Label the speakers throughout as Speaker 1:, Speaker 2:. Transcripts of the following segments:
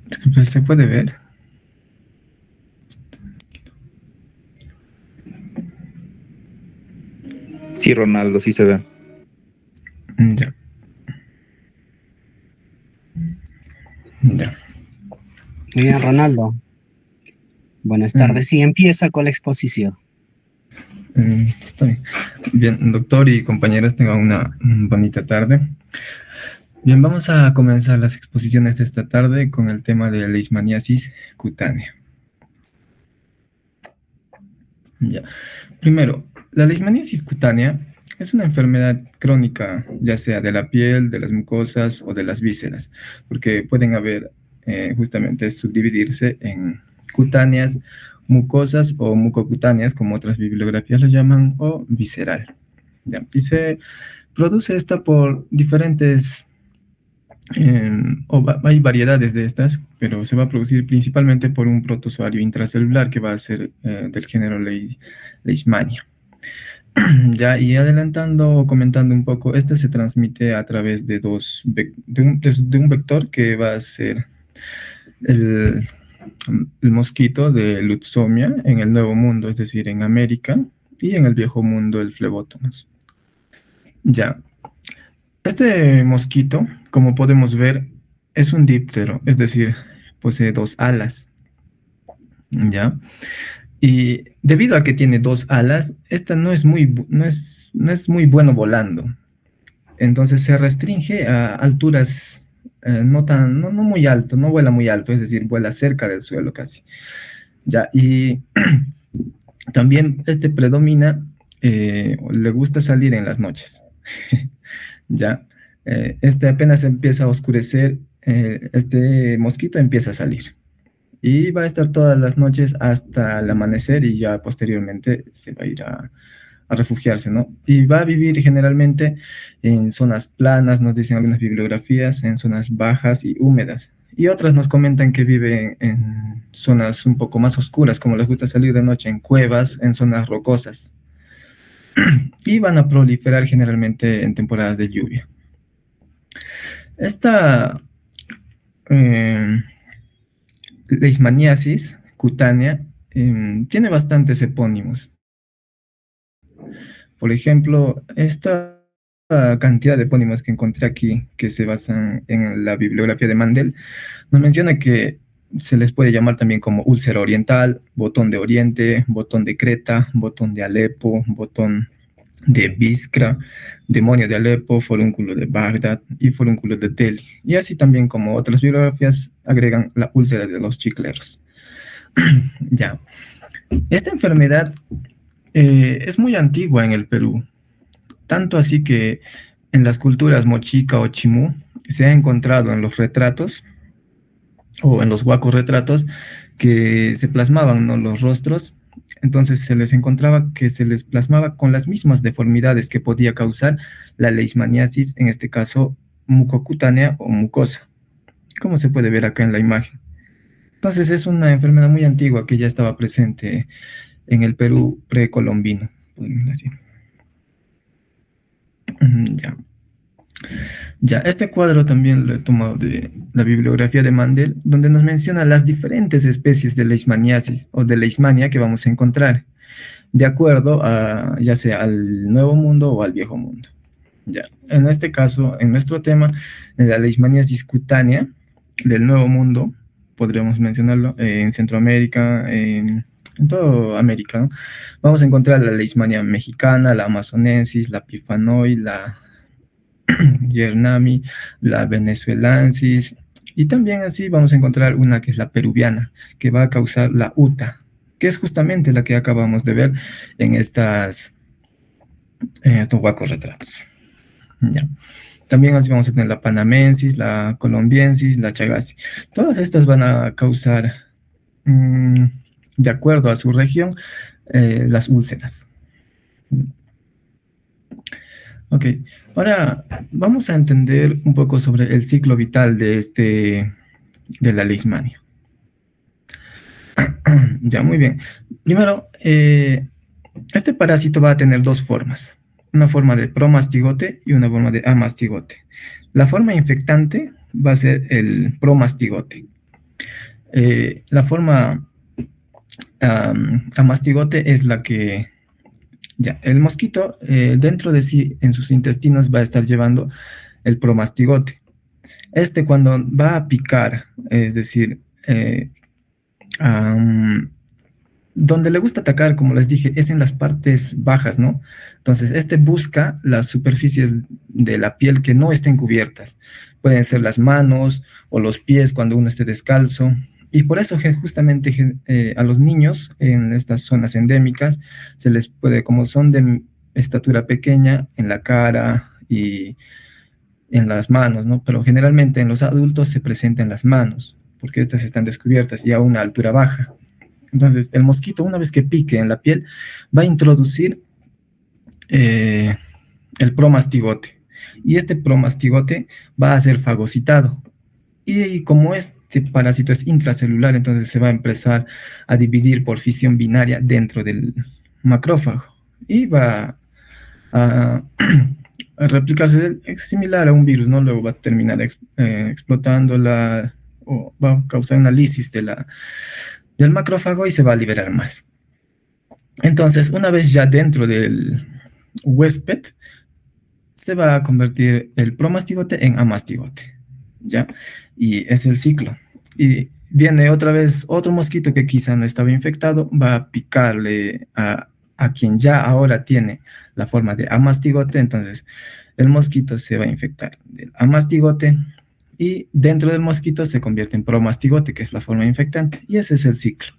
Speaker 1: Disculpe, ¿se puede ver?
Speaker 2: Sí, Ronaldo, sí se ve.
Speaker 1: Ya, ya.
Speaker 3: Muy bien, Ronaldo. Buenas tardes. Sí, empieza con la exposición.
Speaker 1: Estoy bien, doctor y compañeros, tengan una bonita tarde. Bien, vamos a comenzar las exposiciones de esta tarde con el tema de la leishmaniasis cutánea. Ya. Primero, la leishmaniasis cutánea es una enfermedad crónica, ya sea de la piel, de las mucosas o de las vísceras, porque pueden haber justamente subdividirse en cutáneas, mucosas o mucocutáneas, como otras bibliografías lo llaman, o visceral. ¿Ya? Y se produce esta por diferentes, hay variedades de estas, pero se va a producir principalmente por un protozoario intracelular que va a ser del género Leishmania. Ya, y adelantando o comentando un poco, este se transmite a través de un vector que va a ser el mosquito de Lutzomia en el Nuevo Mundo, es decir, en América, y en el Viejo Mundo el Phlebotomus. Ya, este mosquito, como podemos ver, es un díptero, es decir, posee dos alas. ¿Ya? Y debido a que tiene dos alas, esta no es muy bueno volando. Entonces se restringe a alturas no muy alto, no vuela muy alto, es decir, vuela cerca del suelo casi. Ya, y también este predomina, le gusta salir en las noches. Ya, este apenas empieza a oscurecer, este mosquito empieza a salir. Y va a estar todas las noches hasta el amanecer y ya posteriormente se va a ir a refugiarse, ¿no? Y va a vivir generalmente en zonas planas, nos dicen algunas bibliografías, en zonas bajas y húmedas. Y otras nos comentan que vive en zonas un poco más oscuras, como les gusta salir de noche, en cuevas, en zonas rocosas. Y van a proliferar generalmente en temporadas de lluvia. Esta leishmaniasis cutánea tiene bastantes epónimos. Por ejemplo, esta cantidad de epónimos que encontré aquí, que se basan en la bibliografía de Mandel, nos menciona que se les puede llamar también como úlcera oriental, botón de Oriente, botón de Creta, botón de Alepo, botón de Biskra, demonio de Alepo, forúnculo de Bagdad y forúnculo de Delhi. Y así también como otras bibliografías agregan la úlcera de los chicleros. Ya. Esta enfermedad es muy antigua en el Perú, tanto así que en las culturas mochica o chimú se ha encontrado en los retratos o en los huacos retratos que se plasmaban, ¿no?, los rostros. Entonces se les encontraba que se les plasmaba con las mismas deformidades que podía causar la leishmaniasis, en este caso mucocutánea o mucosa, como se puede ver acá en la imagen. Entonces es una enfermedad muy antigua que ya estaba presente en el Perú precolombino, podemos decir. Ya. Ya, este cuadro también lo he tomado de la bibliografía de Mandel, donde nos menciona las diferentes especies de leishmaniasis o de leishmania que vamos a encontrar, de acuerdo a ya sea al Nuevo Mundo o al Viejo Mundo. Ya, en este caso, en nuestro tema, en la leishmaniasis cutánea del Nuevo Mundo, podríamos mencionarlo, en Centroamérica, en toda América, ¿no? Vamos a encontrar la leishmania mexicana, la amazonensis, la pifanoy, la Yernami, la venezuelensis, y también así vamos a encontrar una que es la peruviana, que va a causar la UTA, que es justamente la que acabamos de ver en estos huacos retratos. Ya. También así vamos a tener la panamensis, la colombiensis, la chagasi. Todas estas van a causar, de acuerdo a su región, las úlceras. Ok, ahora vamos a entender un poco sobre el ciclo vital de la leishmania. Ya, muy bien. Primero, este parásito va a tener dos formas. una forma de promastigote y una forma de amastigote. La forma infectante va a ser el promastigote. La forma amastigote es la que ya, el mosquito dentro de sí, en sus intestinos, va a estar llevando el promastigote. Cuando va a picar, es decir, donde le gusta atacar, como les dije, es en las partes bajas, ¿no? Entonces, busca las superficies de la piel que no estén cubiertas. Pueden ser las manos o los pies cuando uno esté descalzo. Y por eso justamente a los niños en estas zonas endémicas se les puede, como son de estatura pequeña, en la cara y en las manos, ¿no? Pero generalmente en los adultos se presenta en las manos, porque estas están descubiertas y a una altura baja. Entonces, el mosquito, una vez que pique en la piel, va a introducir el promastigote. Y este promastigote va a ser fagocitado. Y como este parásito es intracelular, entonces se va a empezar a dividir por fisión binaria dentro del macrófago. Y va a replicarse, es similar a un virus, ¿no? Luego va a terminar explotando o va a causar una lisis del macrófago y se va a liberar más. Entonces, una vez ya dentro del huésped, se va a convertir el promastigote en amastigote, ¿ya? Y es el ciclo. Y viene otra vez otro mosquito que quizá no estaba infectado, va a picarle a quien ya ahora tiene la forma de amastigote, entonces el mosquito se va a infectar del amastigote y dentro del mosquito se convierte en promastigote, que es la forma infectante, y ese es el ciclo.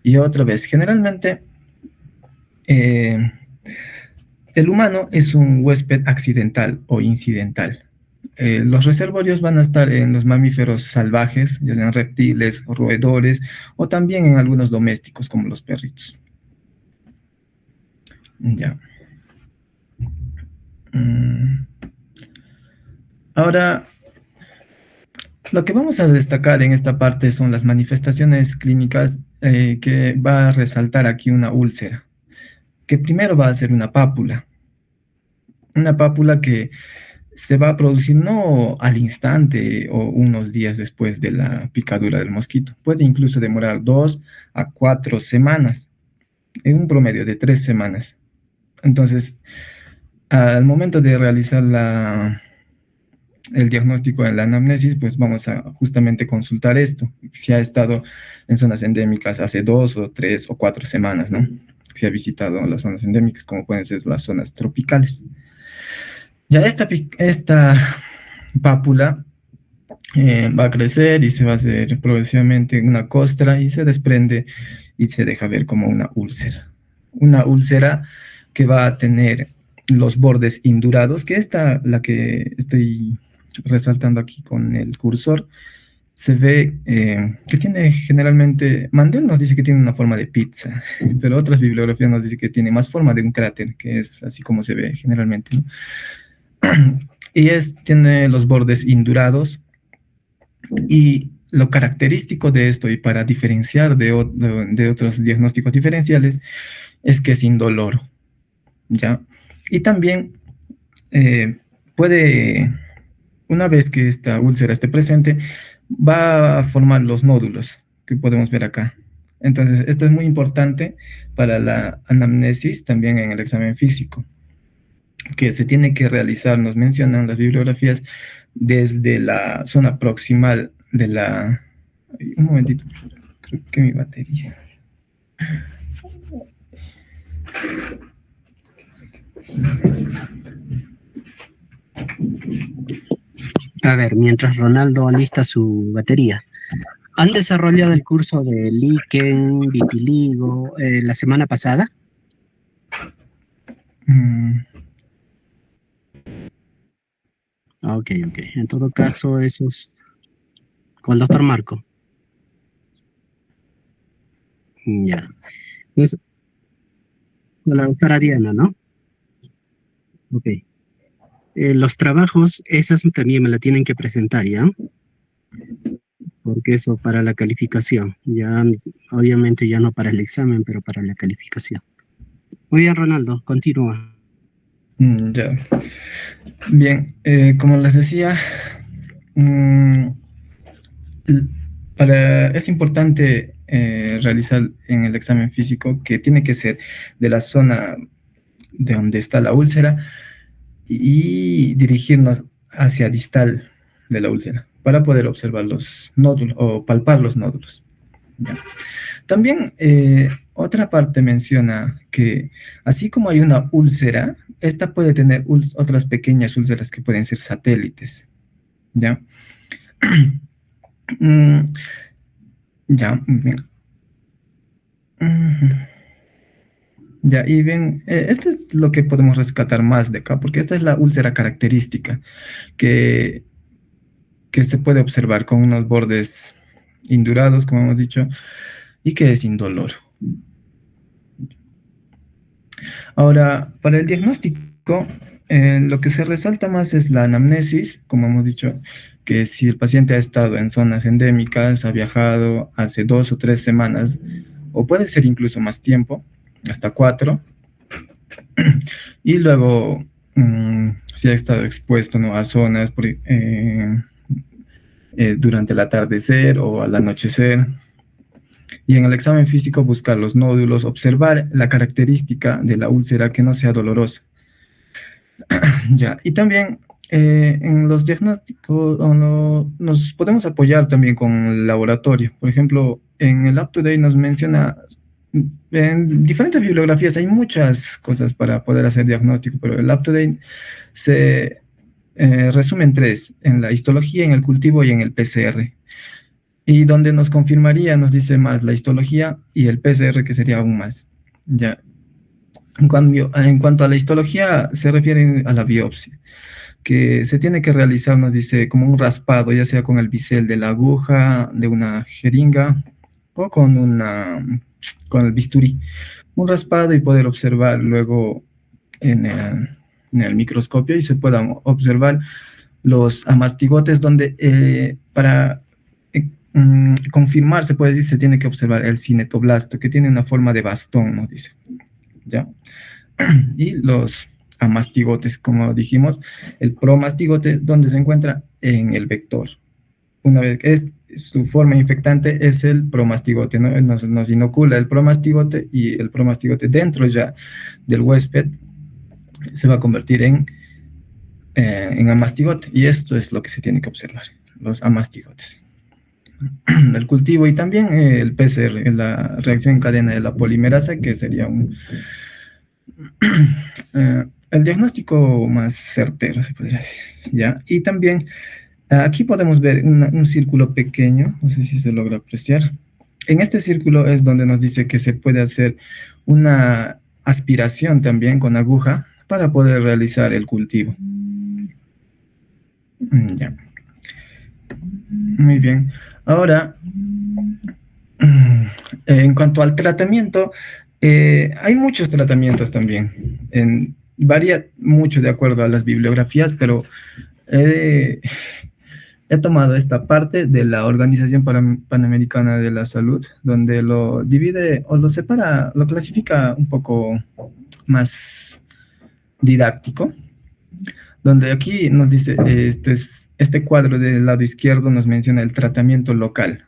Speaker 1: Y otra vez, generalmente el humano es un huésped accidental o incidental. Los reservorios van a estar en los mamíferos salvajes, ya sean reptiles o roedores, o también en algunos domésticos como los perritos. Ya. Ahora, lo que vamos a destacar en esta parte son las manifestaciones clínicas que va a resaltar aquí una úlcera, que primero va a ser una pápula que se va a producir no al instante o unos días después de la picadura del mosquito, puede incluso demorar 2 a 4 semanas, en un promedio de 3 semanas. Entonces, al momento de realizar el diagnóstico en la anamnesis, pues vamos a justamente consultar esto, si ha estado en zonas endémicas hace 2 o 3 o 4 semanas, ¿no? Si ha visitado las zonas endémicas, como pueden ser las zonas tropicales. Ya esta pápula va a crecer y se va a hacer progresivamente una costra y se desprende y se deja ver como una úlcera. Una úlcera que va a tener los bordes indurados, que la que estoy resaltando aquí con el cursor, se ve que tiene generalmente, Mandel nos dice que tiene una forma de pizza, pero otras bibliografías nos dicen que tiene más forma de un cráter, que es así como se ve generalmente, ¿no? Y tiene los bordes indurados, y lo característico de esto, y para diferenciar de otros diagnósticos diferenciales, es que es indoloro, ¿ya? Y también una vez que esta úlcera esté presente, va a formar los nódulos que podemos ver acá. Entonces, esto es muy importante para la anamnesis, también en el examen físico, que se tiene que realizar, nos mencionan las bibliografías, desde la zona proximal de la... Un momentito, creo que mi batería...
Speaker 3: A ver, mientras Ronaldo alista su batería. ¿Han desarrollado el curso de líquen, vitiligo, la semana pasada? Ok. En todo caso, esos... Con el doctor Marco. Ya. Pues, con la doctora Diana, ¿no? Ok. Los trabajos, esas también me la tienen que presentar, ¿ya? Porque eso para la calificación. Ya, obviamente ya no para el examen, pero para la calificación. Muy bien, Ronaldo, continúa.
Speaker 1: Ya. Bien, como les decía, mm, es importante realizar en el examen físico que tiene que ser de la zona de donde está la úlcera y dirigirnos hacia distal de la úlcera para poder observar los nódulos o palpar los nódulos. ¿Ya? También otra parte menciona que así como hay una úlcera, esta puede tener otras pequeñas úlceras que pueden ser satélites. ¿Ya? Ya, bien. Ya, y bien, esto es lo que podemos rescatar más de acá, porque esta es la úlcera característica que, que se puede observar con unos bordes indurados, como hemos dicho, y que es indoloro. Ahora, para el diagnóstico, lo que se resalta más es la anamnesis, como hemos dicho, que si el paciente ha estado en zonas endémicas, ha viajado hace 2 o 3 semanas, o puede ser incluso más tiempo, hasta 4, y luego si ha estado expuesto, ¿no?, a zonas durante el atardecer o al anochecer. Y en el examen físico buscar los nódulos, observar la característica de la úlcera que no sea dolorosa. Ya, y también en los diagnósticos nos podemos apoyar también con el laboratorio. Por ejemplo, en el UpToDate nos menciona, en diferentes bibliografías hay muchas cosas para poder hacer diagnóstico, pero el UpToDate se resume en 3, en la histología, en el cultivo y en el PCR. Y donde nos confirmaría, nos dice más la histología y el PCR, que sería aún más. Ya. En cuanto a la histología, se refiere a la biopsia, que se tiene que realizar, nos dice, como un raspado, ya sea con el bisel de la aguja, de una jeringa, o con el bisturí. Un raspado y poder observar luego en el microscopio y se puedan observar los amastigotes donde para confirmar, se puede decir, se tiene que observar el cinetoblasto, que tiene una forma de bastón, nos dice. ¿Ya? Y los amastigotes, como dijimos, el promastigote, donde se encuentra en el vector. Una vez que su forma infectante es el promastigote, ¿no? Nos inocula el promastigote y el promastigote dentro ya del huésped se va a convertir en amastigote, y esto es lo que se tiene que observar, los amastigotes. El cultivo y también el PCR, la reacción en cadena de la polimerasa, que sería el diagnóstico más certero, se podría decir, ¿ya? Y también aquí podemos ver un círculo pequeño, no sé si se logra apreciar. En este círculo es donde nos dice que se puede hacer una aspiración también con aguja para poder realizar el cultivo. Ya. Muy bien. Ahora, en cuanto al tratamiento, hay muchos tratamientes también. Varía mucho de acuerdo a las bibliografías, pero he tomado esta parte de la Organización Panamericana de la Salud, donde lo divide o lo separa, lo clasifica un poco más didáctico, donde aquí nos dice, este cuadro del lado izquierdo nos menciona el tratamiento local,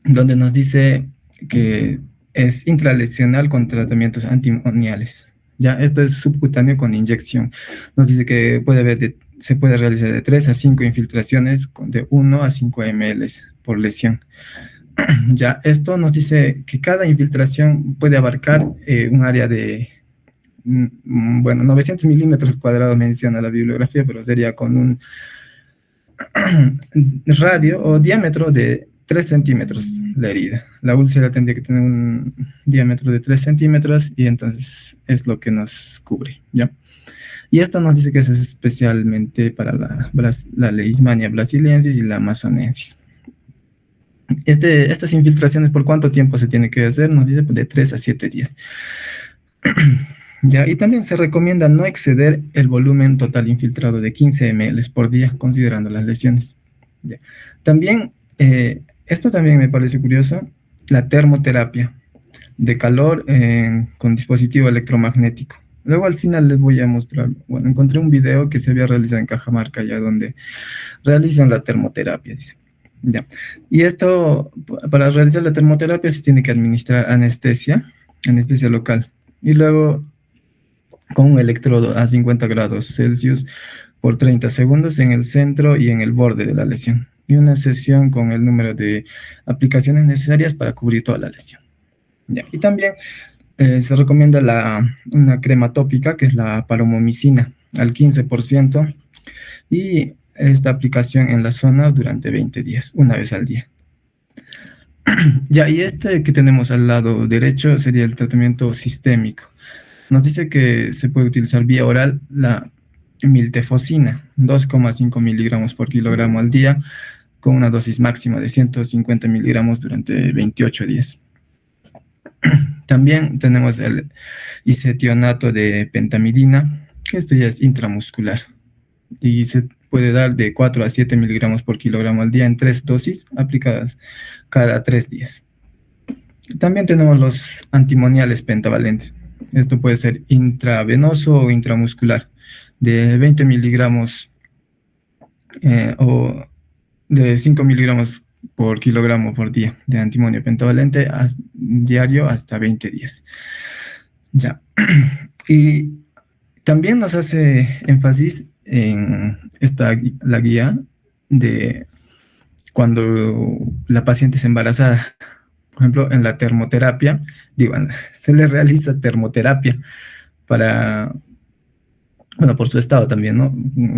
Speaker 1: donde nos dice que es intralesional con tratamientos antimoniales. Ya, esto es subcutáneo con inyección. Nos dice que se puede realizar de 3 a 5 infiltraciones de 1 a 5 ml por lesión. Ya, esto nos dice que cada infiltración puede abarcar un área de, 900 milímetros cuadrados menciona la bibliografía, pero sería con un radio o diámetro de 3 centímetros la herida. La úlcera tendría que tener un diámetro de 3 centímetros y entonces es lo que nos cubre, ¿ya? Y esto nos dice que es especialmente para la Leishmania brasiliensis y la amazonensis. Estas infiltraciones, ¿por cuánto tiempo se tiene que hacer? Nos dice de 3 a 7 días. ¿Ya? Y también se recomienda no exceder el volumen total infiltrado de 15 ml por día, considerando las lesiones. ¿Ya? También, esto también me parece curioso, la termoterapia de calor con dispositivo electromagnético. Luego al final les voy a mostrar, bueno, encontré un video que se había realizado en Cajamarca, ya donde realizan la termoterapia, dice. Ya. Y esto, para realizar la termoterapia se tiene que administrar anestesia, anestesia local. Y luego con un electrodo a 50 grados Celsius por 30 segundos en el centro y en el borde de la lesión. Y una sesión con el número de aplicaciones necesarias para cubrir toda la lesión. Ya. Y también se recomienda una crema tópica, que es la paromomicina, al 15%, y esta aplicación en la zona durante 20 días, una vez al día. Ya, y este que tenemos al lado derecho sería el tratamiento sistémico. Nos dice que se puede utilizar vía oral la miltefosina, 2,5 miligramos por kilogramo al día, con una dosis máxima de 150 miligramos durante 28 días. También tenemos el isetionato de pentamidina, que esto ya es intramuscular, y se puede dar de 4 a 7 miligramos por kilogramo al día en 3 dosis aplicadas cada 3 días. También tenemos los antimoniales pentavalentes. Esto puede ser intravenoso o intramuscular, de 20 miligramos o de 5 miligramos por kilogramo por día de antimonio pentavalente diario hasta 20 días. Ya. Y también nos hace énfasis en la guía de cuando la paciente es embarazada. Por ejemplo, en la termoterapia, digo, se le realiza termoterapia para, bueno, por su estado también, ¿no?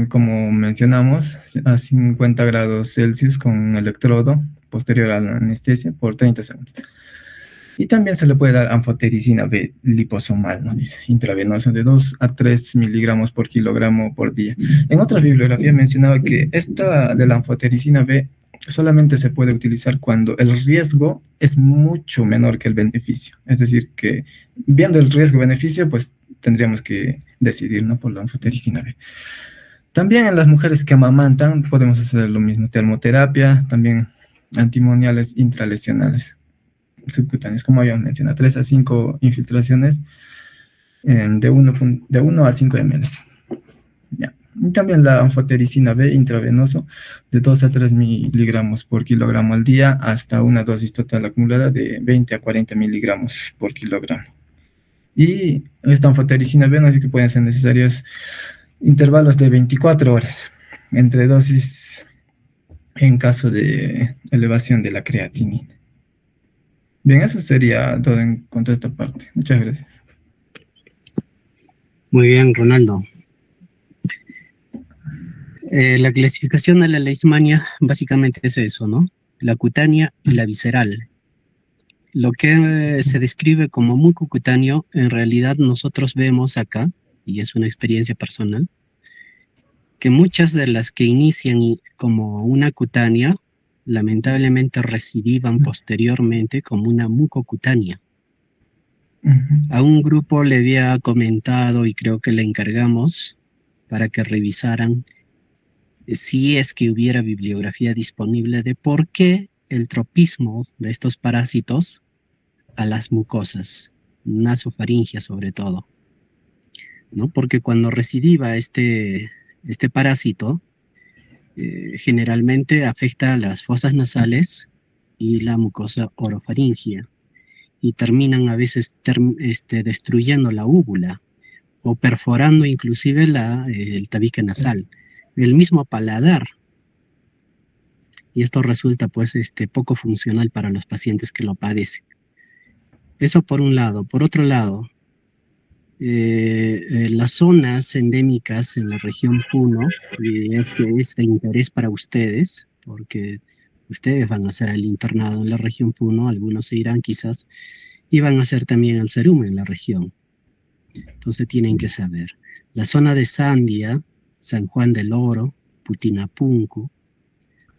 Speaker 1: Como mencionamos, a 50 grados Celsius con un electrodo posterior a la anestesia por 30 segundos. Y también se le puede dar anfotericina B liposomal, ¿no? Dice, intravenosa de 2 a 3 miligramos por kilogramo por día. En otra bibliografía mencionaba que esta de la anfotericina B solamente se puede utilizar cuando el riesgo es mucho menor que el beneficio. Es decir, que viendo el riesgo-beneficio, pues tendríamos que decidir, ¿no?, por la anfotericina B. También en las mujeres que amamantan podemos hacer lo mismo, termoterapia, también antimoniales intralesionales subcutáneos, como habíamos mencionado, 3 a 5 infiltraciones de 1 a 5 ml. Ya. Y también la anfotericina B intravenoso de 2 a 3 miligramos por kilogramo al día hasta una dosis total acumulada de 20 a 40 miligramos por kilogramo. Y esta anfotericina B nos dice que pueden ser necesarios intervalos de 24 horas entre dosis en caso de elevación de la creatinina. Bien, eso sería todo en cuanto a esta parte. Muchas gracias.
Speaker 3: Muy bien, Ronaldo. La clasificación de la leishmania básicamente es eso, ¿no? La cutánea y la visceral. Lo que se describe como mucocutáneo, en realidad nosotros vemos acá, y es una experiencia personal, que muchas de las que inician como una cutánea, lamentablemente recidivan posteriormente como una mucocutánea. A un grupo le había comentado y creo que le encargamos para que revisaran si es que hubiera bibliografía disponible de por qué el tropismo de estos parásitos a las mucosas, nasofaringia sobre todo, ¿no? Porque cuando recidiva este parásito, generalmente afecta a las fosas nasales y la mucosa orofaringia y terminan a veces destruyendo la úvula o perforando inclusive el tabique nasal, el mismo paladar. Y esto resulta pues poco funcional para los pacientes que lo padecen. Eso por un lado. Por otro lado, las zonas endémicas en la región Puno, y es que es de interés para ustedes, porque ustedes van a hacer el internado en la región Puno, algunos se irán quizás, y van a hacer también el serum en la región. Entonces tienen que saber. La zona de Sandia, San Juan del Oro, Putinapunku,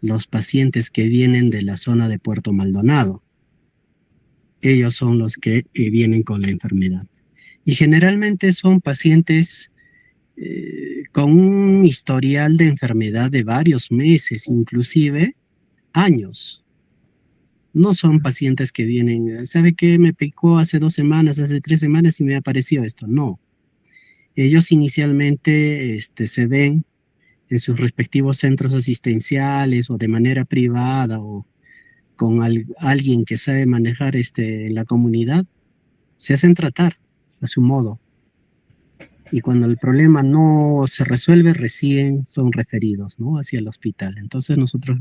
Speaker 3: los pacientes que vienen de la zona de Puerto Maldonado, ellos son los que vienen con la enfermedad. Y generalmente son pacientes con un historial de enfermedad de varios meses, inclusive años. No son pacientes que vienen, ¿sabe qué? Me picó hace 2 semanas, hace 3 semanas y me apareció esto. No. Ellos inicialmente se ven en sus respectivos centros asistenciales o de manera privada o con alguien que sabe manejar la comunidad, se hacen tratar a su modo. Y cuando el problema no se resuelve, recién son referidos, ¿no?, hacia el hospital. Entonces nosotros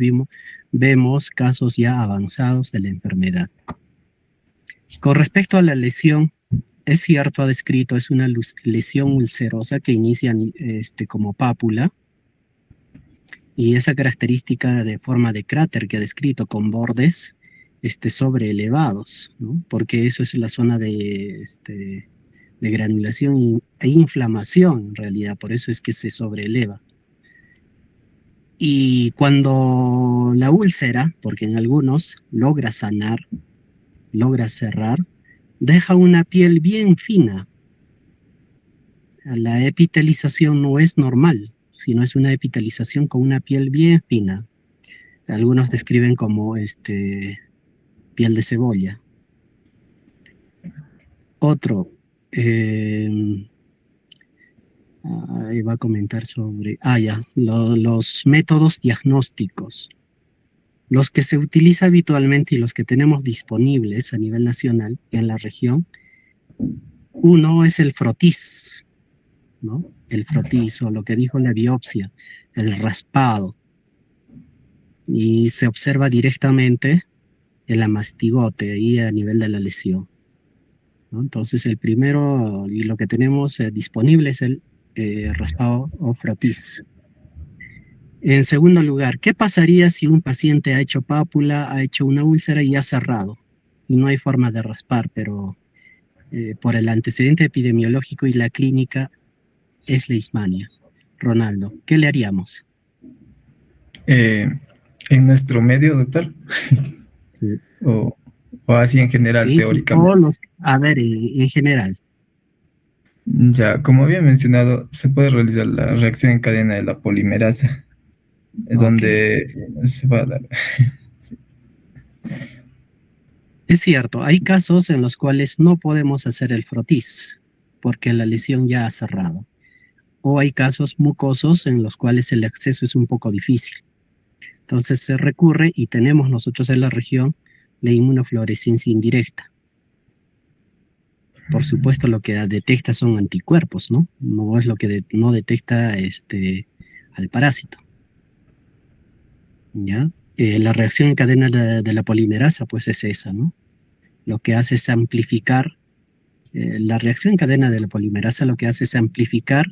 Speaker 3: vemos casos ya avanzados de la enfermedad. Con respecto a la lesión, es cierto, ha descrito, es una lesión ulcerosa que inicia como pápula, y esa característica de forma de cráter que ha descrito con bordes sobreelevados, ¿no?, porque eso es la zona de granulación e inflamación en realidad, por eso es que se sobreeleva. Y cuando la úlcera, porque en algunos logra sanar, logra cerrar, deja una piel bien fina. La epitelización no es normal, sino es una epitelización con una piel bien fina. Algunos describen como piel de cebolla. Otro, va a comentar sobre, los métodos diagnósticos. Los que se utiliza habitualmente y los que tenemos disponibles a nivel nacional en la región, uno es el frotis, ¿no? El frotis, o lo que dijo la biopsia, el raspado, y se observa directamente el amastigote ahí a nivel de la lesión, ¿no? Entonces el primero y lo que tenemos disponible es el raspado o frotis. En segundo lugar, ¿qué pasaría si un paciente ha hecho pápula, ha hecho una úlcera y ha cerrado? Y no hay forma de raspar, pero por el antecedente epidemiológico y la clínica es leishmania. Ronaldo, ¿qué le haríamos?
Speaker 1: En nuestro medio, doctor,
Speaker 3: Sí,
Speaker 1: o, o así en general,
Speaker 3: sí,
Speaker 1: teóricamente.
Speaker 3: a ver, en general.
Speaker 1: Ya, como había mencionado, se puede realizar la reacción en cadena de la polimerasa,
Speaker 3: Ok.
Speaker 1: donde se va a dar. Sí.
Speaker 3: Es cierto, hay casos en los cuales no podemos hacer el frotis porque la lesión ya ha cerrado. O hay casos mucosos en los cuales el acceso es un poco difícil. Entonces se recurre, y tenemos nosotros en la región, la inmunofluorescencia indirecta. Por supuesto, lo que detecta son anticuerpos, ¿no? No es lo que no detecta al parásito, ¿ya? La reacción en cadena de la polimerasa, pues es esa, ¿no? Lo que hace es amplificar, la reacción en cadena de la polimerasa lo que hace es amplificar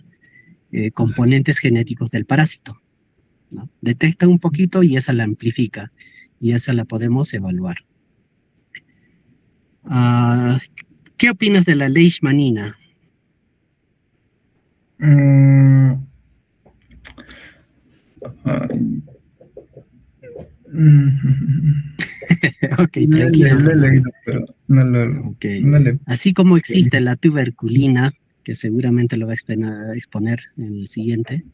Speaker 3: componentes genéticos del parásito, ¿no? Detecta un poquito y esa la amplifica, y esa la podemos evaluar. Ah, ¿qué opinas de la leishmanina?
Speaker 1: Mm, ay, mm,
Speaker 3: Ok, tranquilo,
Speaker 1: lo he
Speaker 3: Ronaldo.
Speaker 1: leído, pero no lo,
Speaker 3: Ok.
Speaker 1: no le...
Speaker 3: Así como existe la tuberculina, que seguramente lo va a exponer en el siguiente,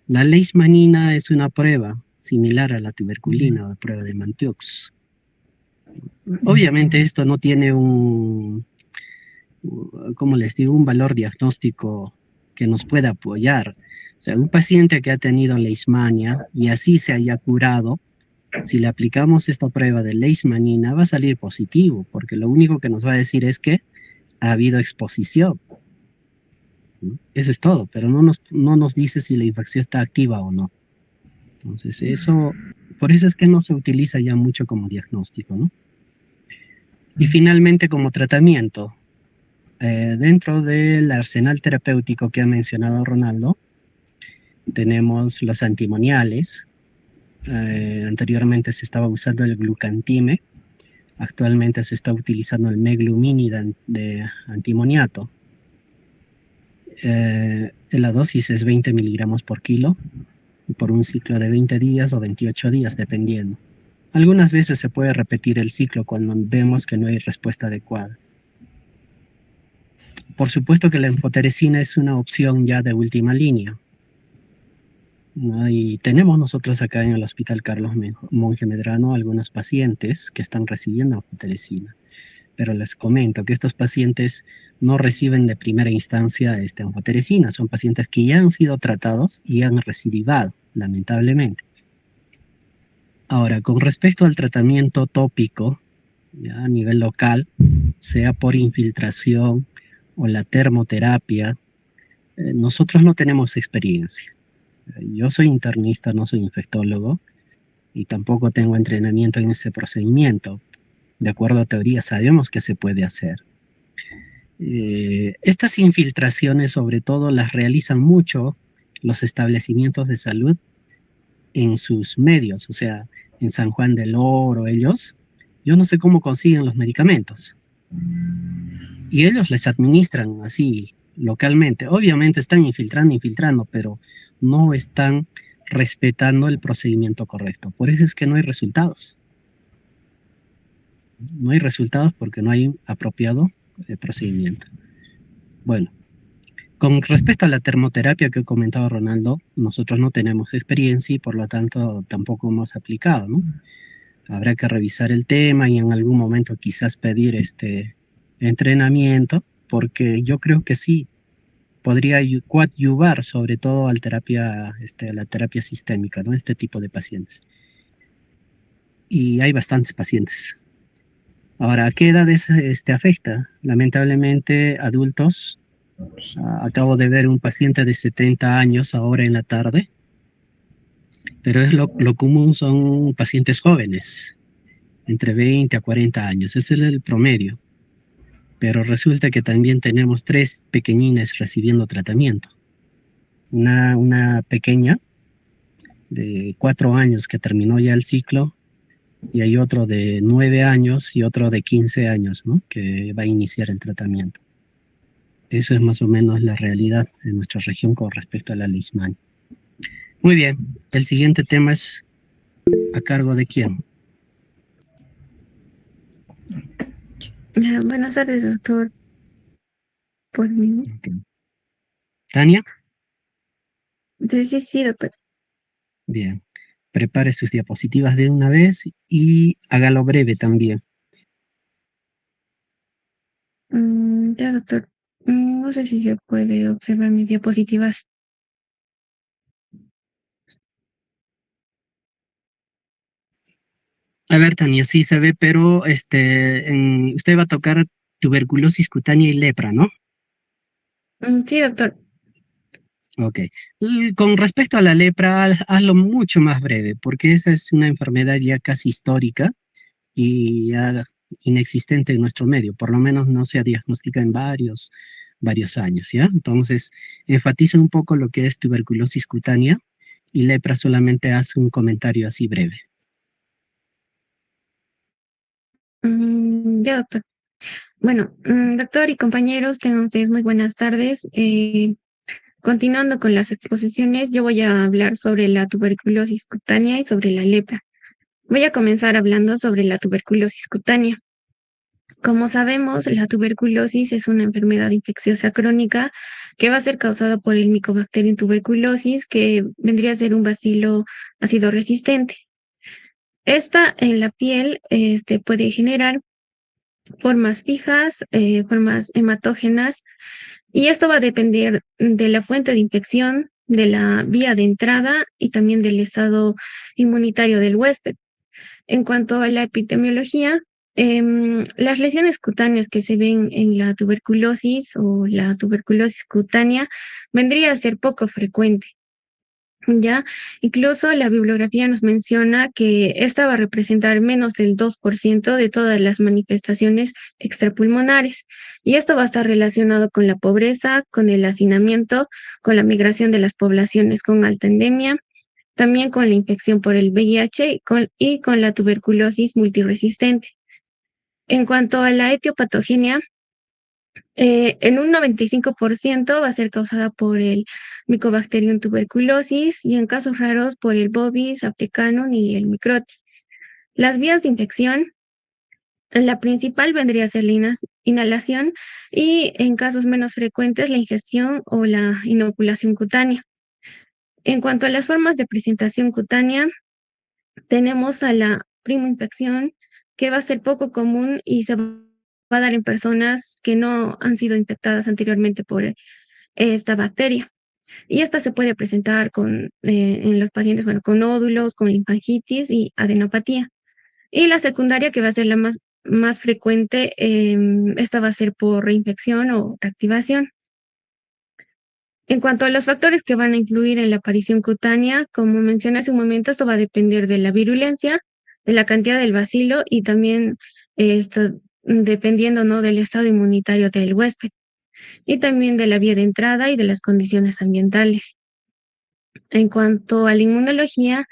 Speaker 3: la leishmanina es una prueba similar a la tuberculina o la prueba de Mantoux. Obviamente esto no tiene ¿cómo les digo?, un valor diagnóstico que nos pueda apoyar. O sea, un paciente que ha tenido leishmania y así se haya curado, si le aplicamos esta prueba de leishmanina va a salir positivo, porque lo único que nos va a decir es que ha habido exposición, ¿no? Eso es todo, pero no nos dice si la infección está activa o no. Entonces, por eso es que no se utiliza ya mucho como diagnóstico, ¿no? Y finalmente, como tratamiento, dentro del arsenal terapéutico que ha mencionado Ronaldo, tenemos los antimoniales. Anteriormente se estaba usando el glucantime, actualmente se está utilizando el meglumini de antimoniato. La dosis es 20 miligramos por kilo y por un ciclo de 20 días o 28 días, dependiendo. Algunas veces se puede repetir el ciclo cuando vemos que no hay respuesta adecuada. Por supuesto que la enfoteresina es una opción ya de última línea, ¿no? Y tenemos nosotros acá en el Hospital Carlos Monge Medrano algunos pacientes que están recibiendo enfoteresina. pero les comento que estos pacientes no reciben de primera instancia anfoteresina, son pacientes que ya han sido tratados y han recidivado, lamentablemente. Ahora, con respecto al tratamiento tópico, ya a nivel local, sea por infiltración o la termoterapia, nosotros no tenemos experiencia. Yo soy internista, no soy infectólogo, y tampoco tengo entrenamiento en ese procedimiento. De acuerdo a teoría, sabemos que se puede hacer. Estas infiltraciones, sobre todo, las realizan mucho los establecimientos de salud en sus medios, o sea, en San Juan del Oro, ellos, yo no sé cómo consiguen los medicamentos. Y ellos les administran así localmente. Obviamente están infiltrando, pero no están respetando el procedimiento correcto. Por eso es que no hay resultados. No hay resultados porque no hay apropiado procedimiento. Bueno, con respecto a la termoterapia que ha comentado Ronaldo, nosotros no tenemos experiencia y por lo tanto tampoco hemos aplicado, ¿no? Habrá que revisar el tema y en algún momento quizás pedir entrenamiento, porque yo creo que sí podría coadyuvar sobre todo al a la terapia sistémica, ¿no? Este tipo de pacientes. Y hay bastantes pacientes. Ahora, ¿a qué edades afecta? Lamentablemente, adultos. Acabo de ver un paciente de 70 años ahora en la tarde, pero lo común son pacientes jóvenes, entre 20 a 40 años. Ese es el promedio. Pero resulta que también tenemos 3 pequeñines recibiendo tratamiento. Una pequeña de 4 años que terminó ya el ciclo, y hay otro de 9 años y otro de 15 años, ¿no? Que va a iniciar el tratamiento. Eso es más o menos la realidad en nuestra región con respecto a la leishmania. Muy bien, el siguiente tema es ¿a cargo de quién?
Speaker 4: Buenas tardes, doctor. Por mí.
Speaker 3: Okay. ¿Tania?
Speaker 4: Sí, doctor.
Speaker 3: Bien, prepare sus diapositivas de una vez y hágalo breve también.
Speaker 4: Ya, doctor. No sé si se puede observar mis diapositivas.
Speaker 3: A ver, Tania, sí se ve, pero usted va a tocar tuberculosis cutánea y lepra, ¿no?
Speaker 4: Sí, doctor.
Speaker 3: Ok. Y con respecto a la lepra, hazlo mucho más breve, porque esa es una enfermedad ya casi histórica y ya inexistente en nuestro medio, por lo menos no se diagnostica en varios años, ¿ya? Entonces, enfatiza un poco lo que es tuberculosis cutánea y lepra, solamente haz un comentario así breve.
Speaker 4: Ya, doctor. Bueno, doctor y compañeros, tengan ustedes muy buenas tardes. Continuando con las exposiciones, yo voy a hablar sobre la tuberculosis cutánea y sobre la lepra. Voy a comenzar hablando sobre la tuberculosis cutánea. Como sabemos, la tuberculosis es una enfermedad infecciosa crónica que va a ser causada por el Mycobacterium tuberculosis, que vendría a ser un bacilo ácido resistente. Esta en la piel puede generar formas fijas, formas hematógenas, y esto va a depender de la fuente de infección, de la vía de entrada y también del estado inmunitario del huésped. En cuanto a la epidemiología, las lesiones cutáneas que se ven en la tuberculosis o la tuberculosis cutánea vendría a ser poco frecuente. Ya, incluso la bibliografía nos menciona que esta va a representar menos del 2% de todas las manifestaciones extrapulmonares. Y esto va a estar relacionado con la pobreza, con el hacinamiento, con la migración de las poblaciones con alta endemia, también con la infección por el VIH y con la tuberculosis multiresistente. En cuanto a la etiopatogenia, en un 95% va a ser causada por el Mycobacterium tuberculosis y en casos raros por el Bovis africanum y el Microti. Las vías de infección, la principal vendría a ser la inhalación y en casos menos frecuentes la ingestión o la inoculación cutánea. En cuanto a las formas de presentación cutánea, tenemos a la primoinfección, que va a ser poco común y se va va a dar en personas que no han sido infectadas anteriormente por esta bacteria. Y esta se puede presentar en los pacientes, bueno, con nódulos, con linfangitis y adenopatía. Y la secundaria, que va a ser la más frecuente, esta va a ser por reinfección o reactivación. En cuanto a los factores que van a influir en la aparición cutánea, como mencioné hace un momento, esto va a depender de la virulencia, de la cantidad del bacilo y también esto dependiendo, ¿no?, del estado inmunitario del huésped y también de la vía de entrada y de las condiciones ambientales. En cuanto a la inmunología,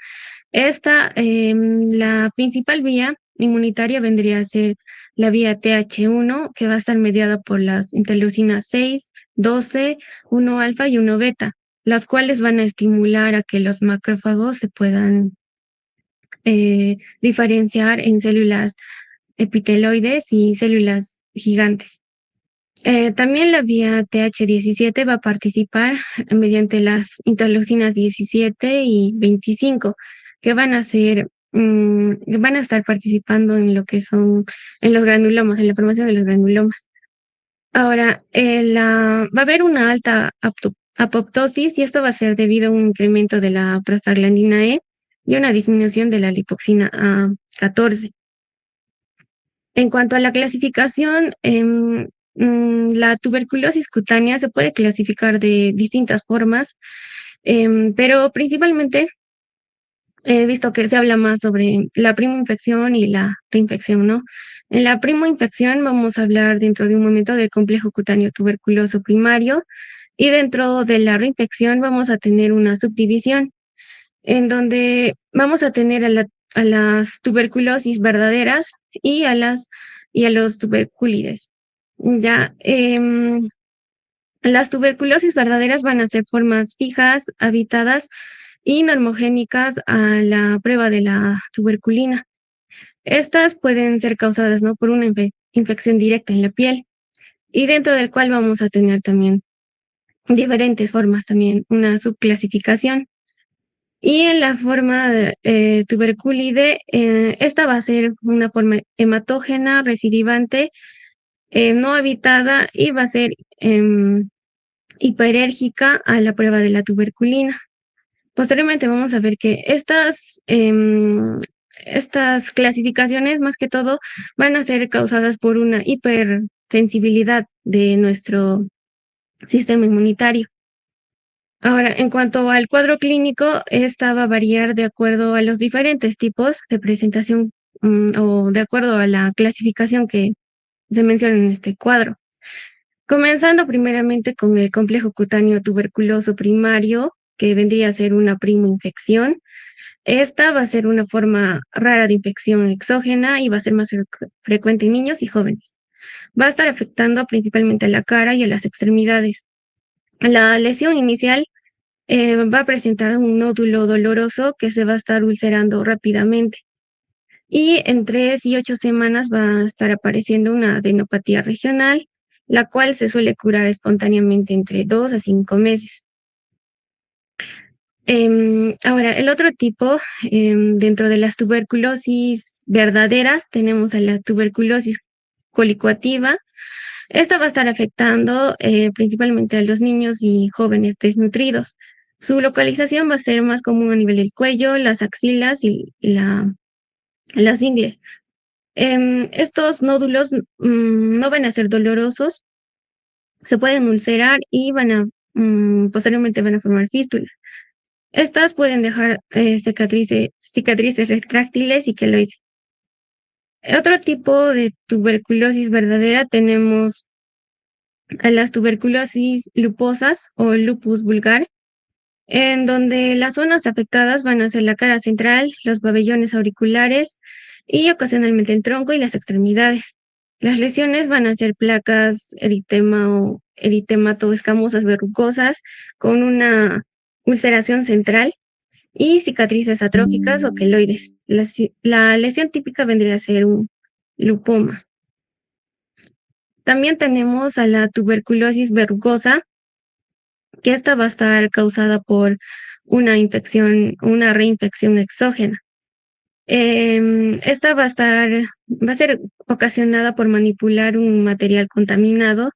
Speaker 4: la principal vía inmunitaria vendría a ser la vía TH1, que va a estar mediada por las interleucinas 6, 12, 1 alfa y 1 beta, las cuales van a estimular a que los macrófagos se puedan diferenciar en células epiteloides y células gigantes. También la vía TH17 va a participar mediante las interleucinas 17 y 25, que van a estar participando en lo que son en los granulomas, en la formación de los granulomas. Ahora, va a haber una alta apoptosis y esto va a ser debido a un incremento de la prostaglandina E y una disminución de la lipoxina A14. En cuanto a la clasificación, la tuberculosis cutánea se puede clasificar de distintas formas, pero principalmente he visto que se habla más sobre la primoinfección y la reinfección, ¿no? En la primoinfección vamos a hablar dentro de un momento del complejo cutáneo tuberculoso primario y dentro de la reinfección vamos a tener una subdivisión en donde vamos a tener a las tuberculosis verdaderas y a los tubercúlides. Ya, las tuberculosis verdaderas van a ser formas fijas, habitadas y normogénicas a la prueba de la tuberculina. Estas pueden ser causadas, ¿no?, por una infección directa en la piel y dentro del cual vamos a tener también diferentes formas, también una subclasificación. Y en la forma tuberculide, esta va a ser una forma hematógena, recidivante, no habitada y va a ser hiperérgica a la prueba de la tuberculina. Posteriormente vamos a ver que estas clasificaciones, más que todo, van a ser causadas por una hipersensibilidad de nuestro sistema inmunitario. Ahora, en cuanto al cuadro clínico, esta va a variar de acuerdo a los diferentes tipos de presentación o de acuerdo a la clasificación que se menciona en este cuadro. Comenzando primeramente con el complejo cutáneo tuberculoso primario, que vendría a ser una primoinfección. Esta va a ser una forma rara de infección exógena y va a ser más frecuente en niños y jóvenes. Va a estar afectando principalmente a la cara y a las extremidades. La lesión inicial va a presentar un nódulo doloroso que se va a estar ulcerando rápidamente. Y en 3 y 8 semanas va a estar apareciendo una adenopatía regional, la cual se suele curar espontáneamente entre 2 a 5 meses. Ahora, el otro tipo, dentro de las tuberculosis verdaderas, tenemos a la tuberculosis colicoactiva. Esta va a estar afectando principalmente a los niños y jóvenes desnutridos. Su localización va a ser más común a nivel del cuello, las axilas y las ingles. Estos nódulos no van a ser dolorosos, se pueden ulcerar y posteriormente van a formar fístulas. Estas pueden dejar cicatrices retráctiles y queloides. Otro tipo de tuberculosis verdadera tenemos a las tuberculosis luposas o lupus vulgar, en donde las zonas afectadas van a ser la cara central, los pabellones auriculares y ocasionalmente el tronco y las extremidades. Las lesiones van a ser placas, eritema o eritemato escamosas verrucosas con una ulceración central y cicatrices atróficas o queloides. La lesión típica vendría a ser un lupoma. También tenemos a la tuberculosis verrucosa, que esta va a estar causada por una reinfección exógena. Esta va a ser ocasionada por manipular un material contaminado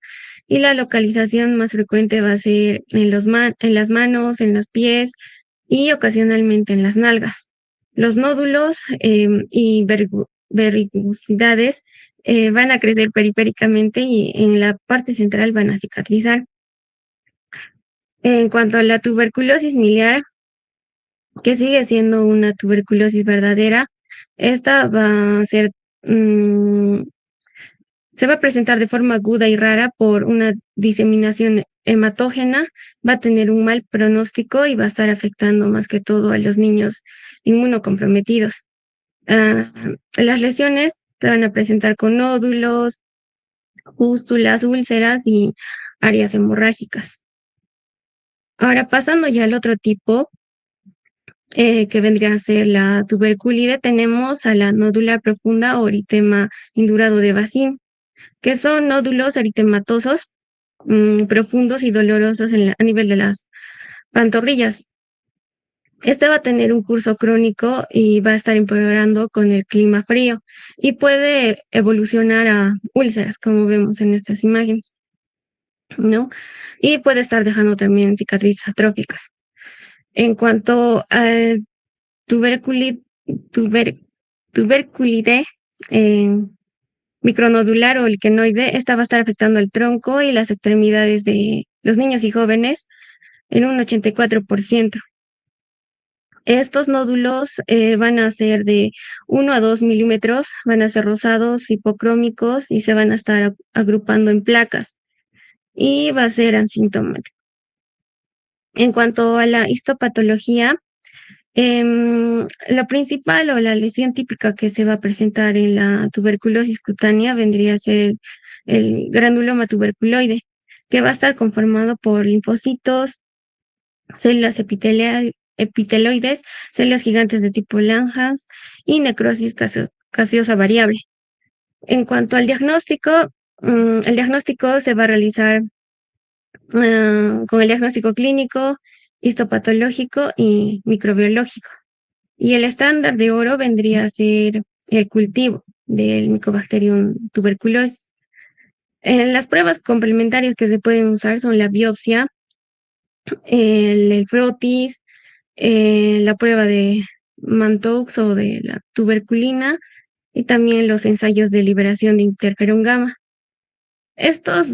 Speaker 4: y la localización más frecuente va a ser en las manos, en los pies y ocasionalmente en las nalgas. Los nódulos y verrugosidades van a crecer periféricamente y en la parte central van a cicatrizar. En cuanto a la tuberculosis miliar, que sigue siendo una tuberculosis verdadera, esta va a ser, se va a presentar de forma aguda y rara por una diseminación hematógena, va a tener un mal pronóstico y va a estar afectando más que todo a los niños inmunocomprometidos. Las lesiones se van a presentar con nódulos, pústulas, úlceras y áreas hemorrágicas. Ahora, pasando ya al otro tipo, que vendría a ser la tuberculide, tenemos a la nódula profunda o eritema indurado de Bacin, que son nódulos eritematosos profundos y dolorosos a nivel de las pantorrillas. Este va a tener un curso crónico y va a estar empeorando con el clima frío y puede evolucionar a úlceras, como vemos en estas imágenes, ¿no? Y puede estar dejando también cicatrices atróficas. En cuanto al tuberculide, tuberculide micronodular o el quenoide, esta va a estar afectando el tronco y las extremidades de los niños y jóvenes en un 84%. Estos nódulos van a ser de 1 a 2 milímetros, van a ser rosados, hipocrómicos y se van a estar agrupando en placas y va a ser asintomático. En cuanto a la histopatología, la principal o la lesión típica que se va a presentar en la tuberculosis cutánea vendría a ser el granuloma tuberculoide, que va a estar conformado por linfocitos, células epiteloides, células gigantes de tipo Langhans y necrosis gaseosa variable. En cuanto al diagnóstico, el diagnóstico se va a realizar con el diagnóstico clínico, histopatológico y microbiológico. Y el estándar de oro vendría a ser el cultivo del Mycobacterium tuberculosis. Las pruebas complementarias que se pueden usar son la biopsia, el frotis, la prueba de Mantoux o de la tuberculina y también los ensayos de liberación de interferón gamma. Estos,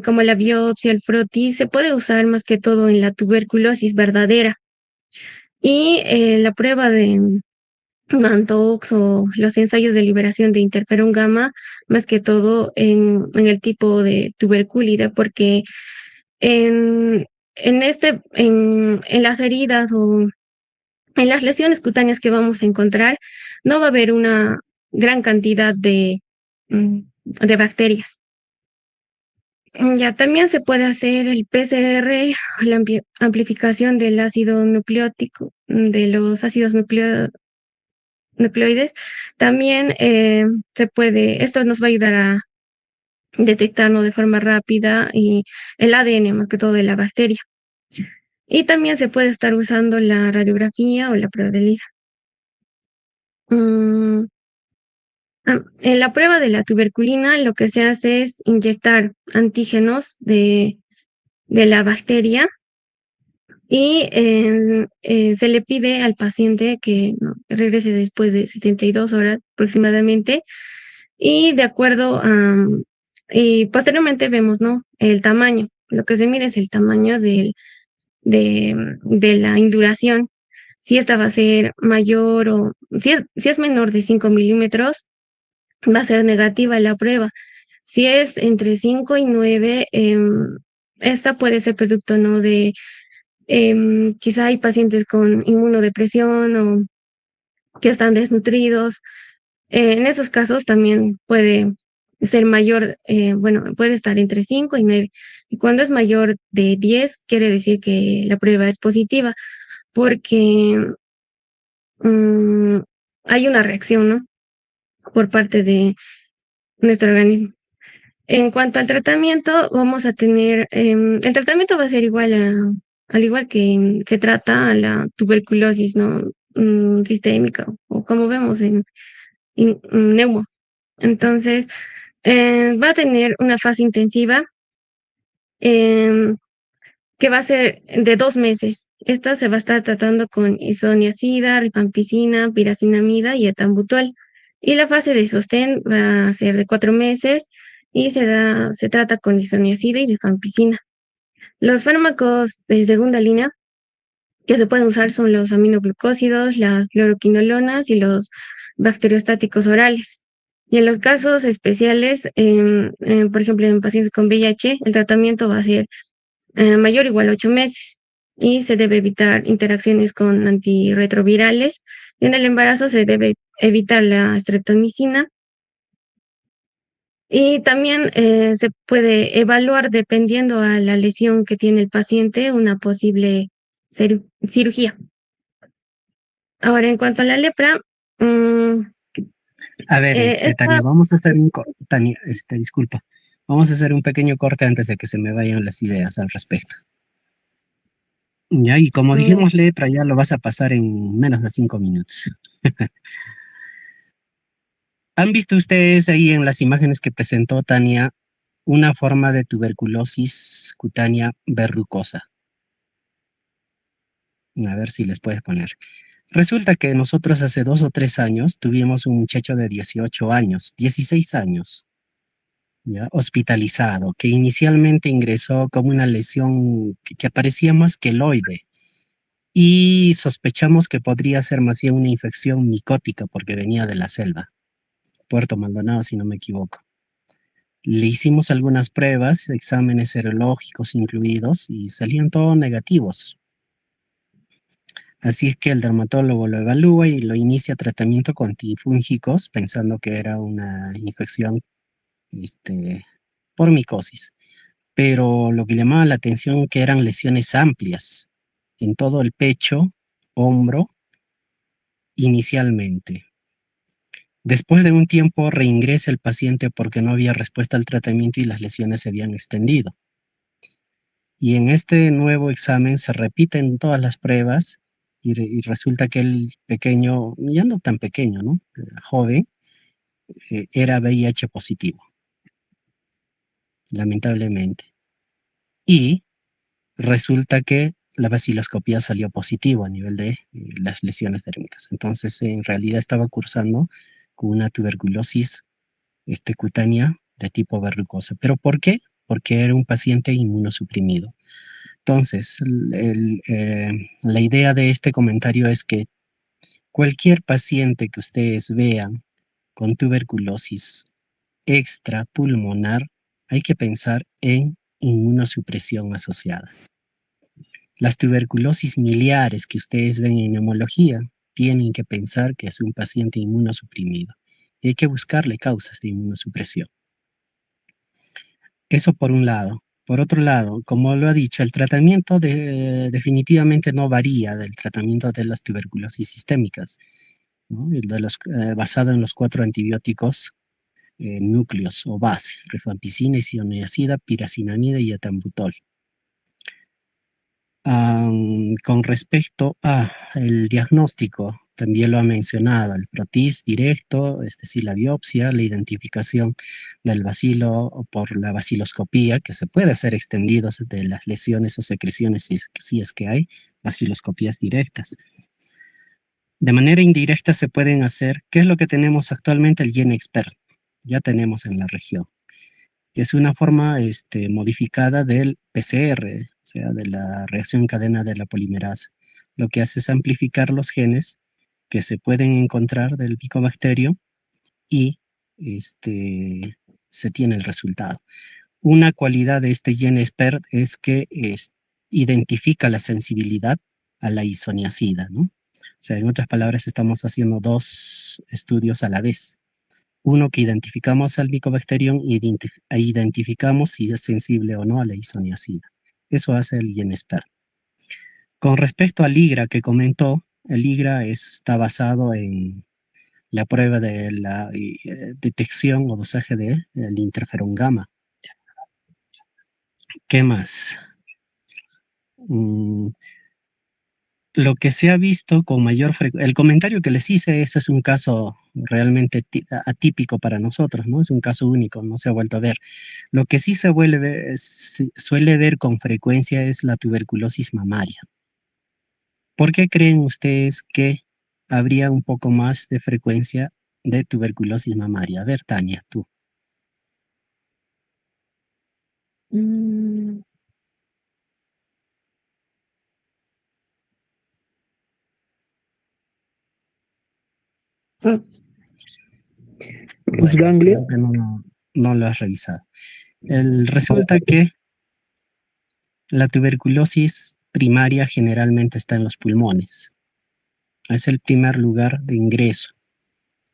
Speaker 4: como la biopsia, el frotis, se puede usar más que todo en la tuberculosis verdadera. Y la prueba de Mantoux o los ensayos de liberación de interferón gamma, más que todo en el tipo de tuberculida, porque en las heridas o en las lesiones cutáneas que vamos a encontrar, no va a haber una gran cantidad de bacterias. Ya también se puede hacer el PCR, la amplificación del ácido nucleótico, de los ácidos nucleoides. También esto nos va a ayudar a detectarlo de forma rápida y el ADN más que todo de la bacteria. Y también se puede estar usando la radiografía o la prueba de ELISA. En la prueba de la tuberculina lo que se hace es inyectar antígenos de la bacteria y se le pide al paciente que regrese después de 72 horas aproximadamente y de acuerdo y posteriormente vemos, ¿no? El tamaño. Lo que se mide es el tamaño de la induración. Si esta va a ser mayor o si es menor de 5 milímetros, va a ser negativa la prueba. Si es entre 5 y 9, esta puede ser producto, ¿no? de quizá hay pacientes con inmunodepresión o que están desnutridos. En esos casos también puede ser mayor, puede estar entre 5 y 9. Y cuando es mayor de 10, quiere decir que la prueba es positiva, porque hay una reacción, ¿no? Por parte de nuestro organismo. En cuanto al tratamiento, vamos a tener, el tratamiento va a ser igual al igual que se trata a la tuberculosis, ¿no? sistémica o como vemos en neumo. Entonces, va a tener una fase intensiva em, que va a ser de 2 meses. Esta se va a estar tratando con isoniazida, rifampicina, piracinamida y etambutol. Y la fase de sostén va a ser de 4 meses y se trata con isoniazida y rifampicina. Los fármacos de segunda línea que se pueden usar son los aminoglucósidos, las fluoroquinolonas y los bacteriostáticos orales. Y en los casos especiales, por ejemplo, en pacientes con VIH, el tratamiento va a ser mayor o igual a 8 meses y se debe evitar interacciones con antirretrovirales. Y en el embarazo se debe evitar la streptomicina y también se puede evaluar, dependiendo a la lesión que tiene el paciente, una posible cirugía. Ahora, en cuanto a la lepra,
Speaker 3: A ver,
Speaker 4: esta,
Speaker 3: Tania, vamos a hacer Tania, disculpa, vamos a hacer un pequeño corte antes de que se me vayan las ideas al respecto. Ya, y como
Speaker 4: mm,
Speaker 3: dijimos lepra, ya lo vas a pasar en menos de 5 minutos. ¿Han visto ustedes ahí en las imágenes que presentó Tania una forma de tuberculosis cutánea verrucosa? A ver si les puedes poner. Resulta que nosotros hace 2 o 3 años tuvimos un muchacho de 18 años, 16 años, ya, hospitalizado, que inicialmente ingresó con una lesión que parecía más queloide y sospechamos que podría ser más bien una infección micótica porque venía de la selva, Puerto Maldonado, si no me equivoco. Le hicimos algunas pruebas, exámenes serológicos incluidos, y salían todos negativos. Así es que el dermatólogo lo evalúa y lo inicia tratamiento con antifúngicos, pensando que era una infección por micosis. Pero lo que llamaba la atención que eran lesiones amplias en todo el pecho, hombro, inicialmente. Después de un tiempo reingresa el paciente porque no había respuesta al tratamiento y las lesiones se habían extendido. Y en este nuevo examen se repiten todas las pruebas y resulta que el pequeño, ya no tan pequeño, ¿no? Joven, era VIH positivo, lamentablemente. Y resulta que la vaciloscopía salió positivo a nivel de las lesiones dérmicas. Entonces, en realidad estaba cursando con una tuberculosis cutánea de tipo verrucosa. ¿Pero por qué? Porque era un paciente inmunosuprimido. Entonces, la idea de este comentario es que cualquier paciente que ustedes vean con tuberculosis extrapulmonar, hay que pensar en inmunosupresión asociada. Las tuberculosis miliares que ustedes ven en neumología tienen que pensar que es un paciente inmunosuprimido y hay que buscarle causas de inmunosupresión. Eso por un lado. Por otro lado, como lo ha dicho, el tratamiento definitivamente no varía del tratamiento de las tuberculosis sistémicas, ¿no? Basado en los 4 antibióticos núcleos o base, rifampicina, isoniazida, piracinamida y etambutol. Con respecto a el diagnóstico, también lo ha mencionado, el PROTIS directo, es decir, la biopsia, la identificación del bacilo por la baciloscopía, que se puede hacer extendidos de las lesiones o secreciones si es que hay baciloscopías directas. De manera indirecta se pueden hacer, ¿qué es lo que tenemos actualmente? El GenExpert, ya tenemos en la región, que es una forma modificada del PCR, o sea, de la reacción en cadena de la polimerasa. Lo que hace es amplificar los genes que se pueden encontrar del Mycobacterium y se tiene el resultado. Una cualidad de este GenExpert es que identifica la sensibilidad a la isoniazida, ¿no? O sea, en otras palabras, estamos haciendo 2 estudios a la vez. Uno que identificamos al Mycobacterium y identificamos si es sensible o no a la isoniazida. Eso hace el GenExpert. Con respecto al IGRA que comentó, el IGRA está basado en la prueba de la detección o dosaje del interferón gamma. ¿Qué más? lo que se ha visto con mayor frecuencia, el comentario que les hice, eso es un caso realmente atípico para nosotros, ¿no? Es un caso único, no se ha vuelto a ver. Lo que sí suele ver con frecuencia es la tuberculosis mamaria. ¿Por qué creen ustedes que habría un poco más de frecuencia de tuberculosis mamaria? A ver, Tania, tú.
Speaker 4: Mm, oh,
Speaker 2: Los
Speaker 3: Bueno,
Speaker 2: ganglios.
Speaker 3: creo que no lo has revisado. Resulta que la tuberculosis primaria generalmente está en los pulmones. Es el primer lugar de ingreso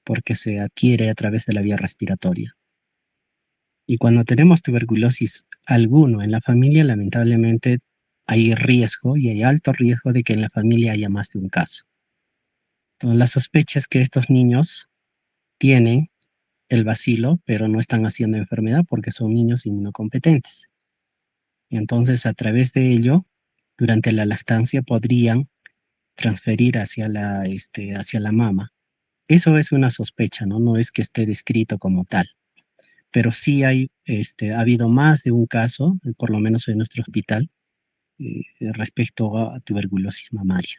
Speaker 3: porque se adquiere a través de la vía respiratoria. Y cuando tenemos tuberculosis alguno en la familia, lamentablemente hay riesgo y hay alto riesgo de que en la familia haya más de un caso. Entonces, la sospecha es que estos niños tienen el bacilo, pero no están haciendo enfermedad porque son niños inmunocompetentes. Y entonces, a través de ello, durante la lactancia podrían transferir hacia la mama. Eso es una sospecha, ¿no? No es que esté descrito como tal. Pero sí ha habido más de un caso, por lo menos en nuestro hospital, respecto a tuberculosis mamaria.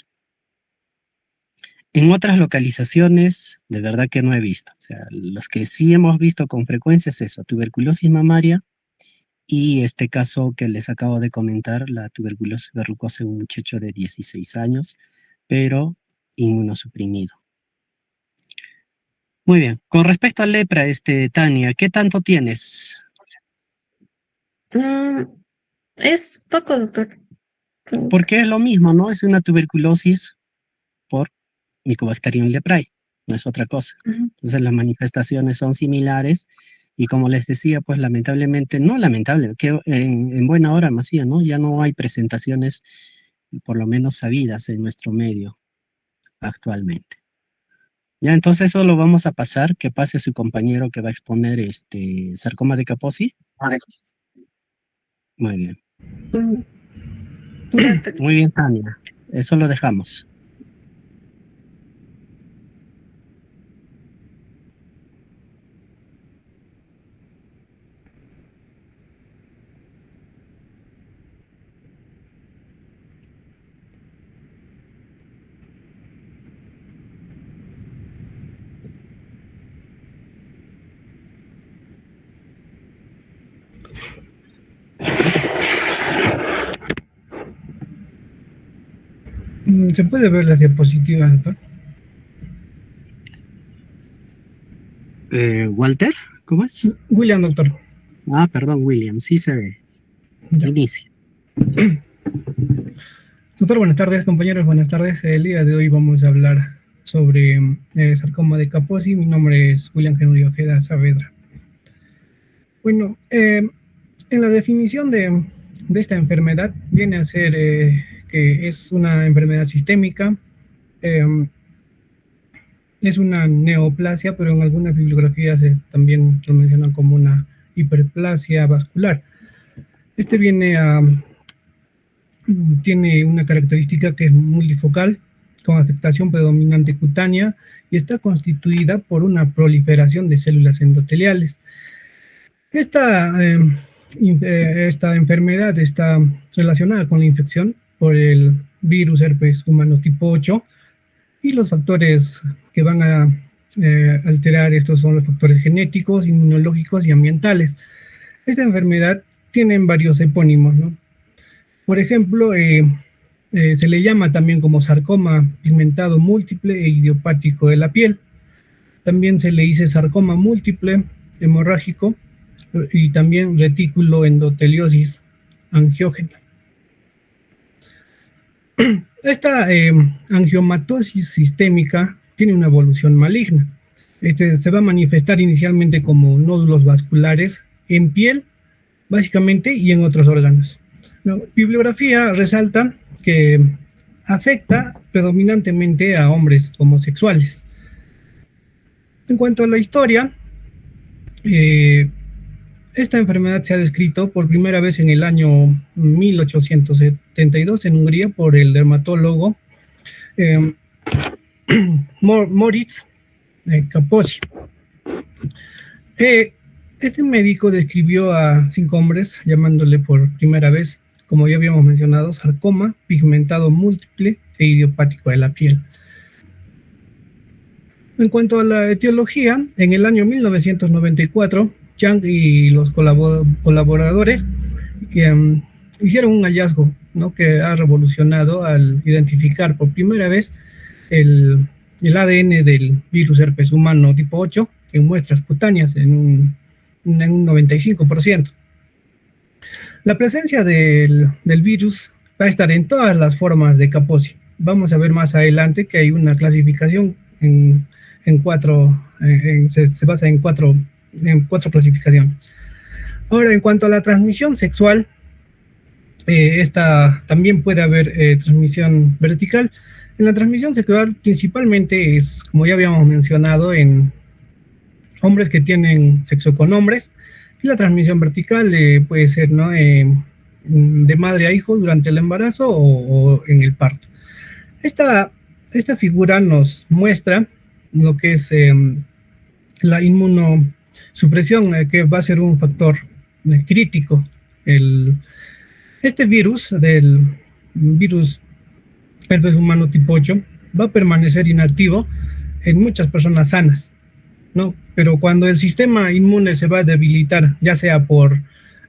Speaker 3: En otras localizaciones, de verdad que no he visto. O sea, los que sí hemos visto con frecuencia es eso, tuberculosis mamaria y este caso que les acabo de comentar, la tuberculosis verrucosa en un muchacho de 16 años, pero inmunosuprimido. Muy bien. Con respecto a lepra, Tania, ¿qué tanto tienes?
Speaker 4: mm, es poco, doctor.
Speaker 3: Porque es lo mismo, ¿no? Es una tuberculosis por Mycobacterium leprae, no es otra cosa.
Speaker 4: Ujú.
Speaker 3: Entonces las manifestaciones son similares y como les decía, pues lamentablemente, no lamentable, que en buena hora más bien, ¿no? Ya no hay presentaciones, por lo menos sabidas en nuestro medio actualmente. Ya, entonces eso lo vamos a pasar, que pase su compañero que va a exponer sarcoma de Kaposi. Muy bien.
Speaker 4: Mm, doctor.
Speaker 3: Muy bien, Tania. Eso lo dejamos.
Speaker 5: ¿Se puede ver las diapositivas, doctor?
Speaker 3: Walter, ¿cómo es?
Speaker 5: William, doctor.
Speaker 3: Ah, perdón, William, sí se ve.
Speaker 5: Ya.
Speaker 3: Inicia.
Speaker 5: Doctor, buenas tardes, compañeros, buenas tardes. El día de hoy vamos a hablar sobre sarcoma de Kaposi. Mi nombre es William Henry Ojeda Saavedra. Bueno, en la definición de esta enfermedad viene a ser que es una enfermedad sistémica, es una neoplasia, pero en algunas bibliografías también lo mencionan como una hiperplasia vascular. Tiene una característica que es multifocal, con afectación predominante cutánea y está constituida por una proliferación de células endoteliales. Esta enfermedad está relacionada con la infección por el virus herpes humano tipo 8 y los factores que van a alterar estos son los factores genéticos, inmunológicos y ambientales. Esta enfermedad tiene varios epónimos, ¿no? Por ejemplo, se le llama también como sarcoma pigmentado múltiple e idiopático de la piel. También se le dice sarcoma múltiple hemorrágico y también retículo endoteliosis angiógena. Esta angiomatosis sistémica tiene una evolución maligna. Se va a manifestar inicialmente como nódulos vasculares en piel, básicamente, y en otros órganos. La bibliografía resalta que afecta predominantemente a hombres homosexuales. En cuanto a la historia, esta enfermedad se ha descrito por primera vez en el año 1872 en Hungría por el dermatólogo eh, Moritz Kaposi. Este médico describió a 5 hombres llamándole por primera vez, como ya habíamos mencionado, sarcoma pigmentado múltiple e idiopático de la piel. En cuanto a la etiología, en el año 1994, Chang y los colaboradores hicieron un hallazgo, ¿no?, que ha revolucionado al identificar por primera vez el ADN del virus herpes humano tipo 8 en muestras cutáneas en un 95%. La presencia del virus va a estar en todas las formas de Kaposi. Vamos a ver más adelante que hay una clasificación se basa en cuatro clasificaciones. Ahora, en cuanto a la transmisión sexual, esta también puede haber transmisión vertical. En la transmisión sexual principalmente es, como ya habíamos mencionado, en hombres que tienen sexo con hombres, y la transmisión vertical puede ser, ¿no?, de madre a hijo durante el embarazo o en el parto. Esta figura nos muestra lo que es la inmunosupresión, que va a ser un factor crítico. Este virus, del virus herpes humano tipo 8, va a permanecer inactivo en muchas personas sanas, ¿no? Pero cuando el sistema inmune se va a debilitar, ya sea por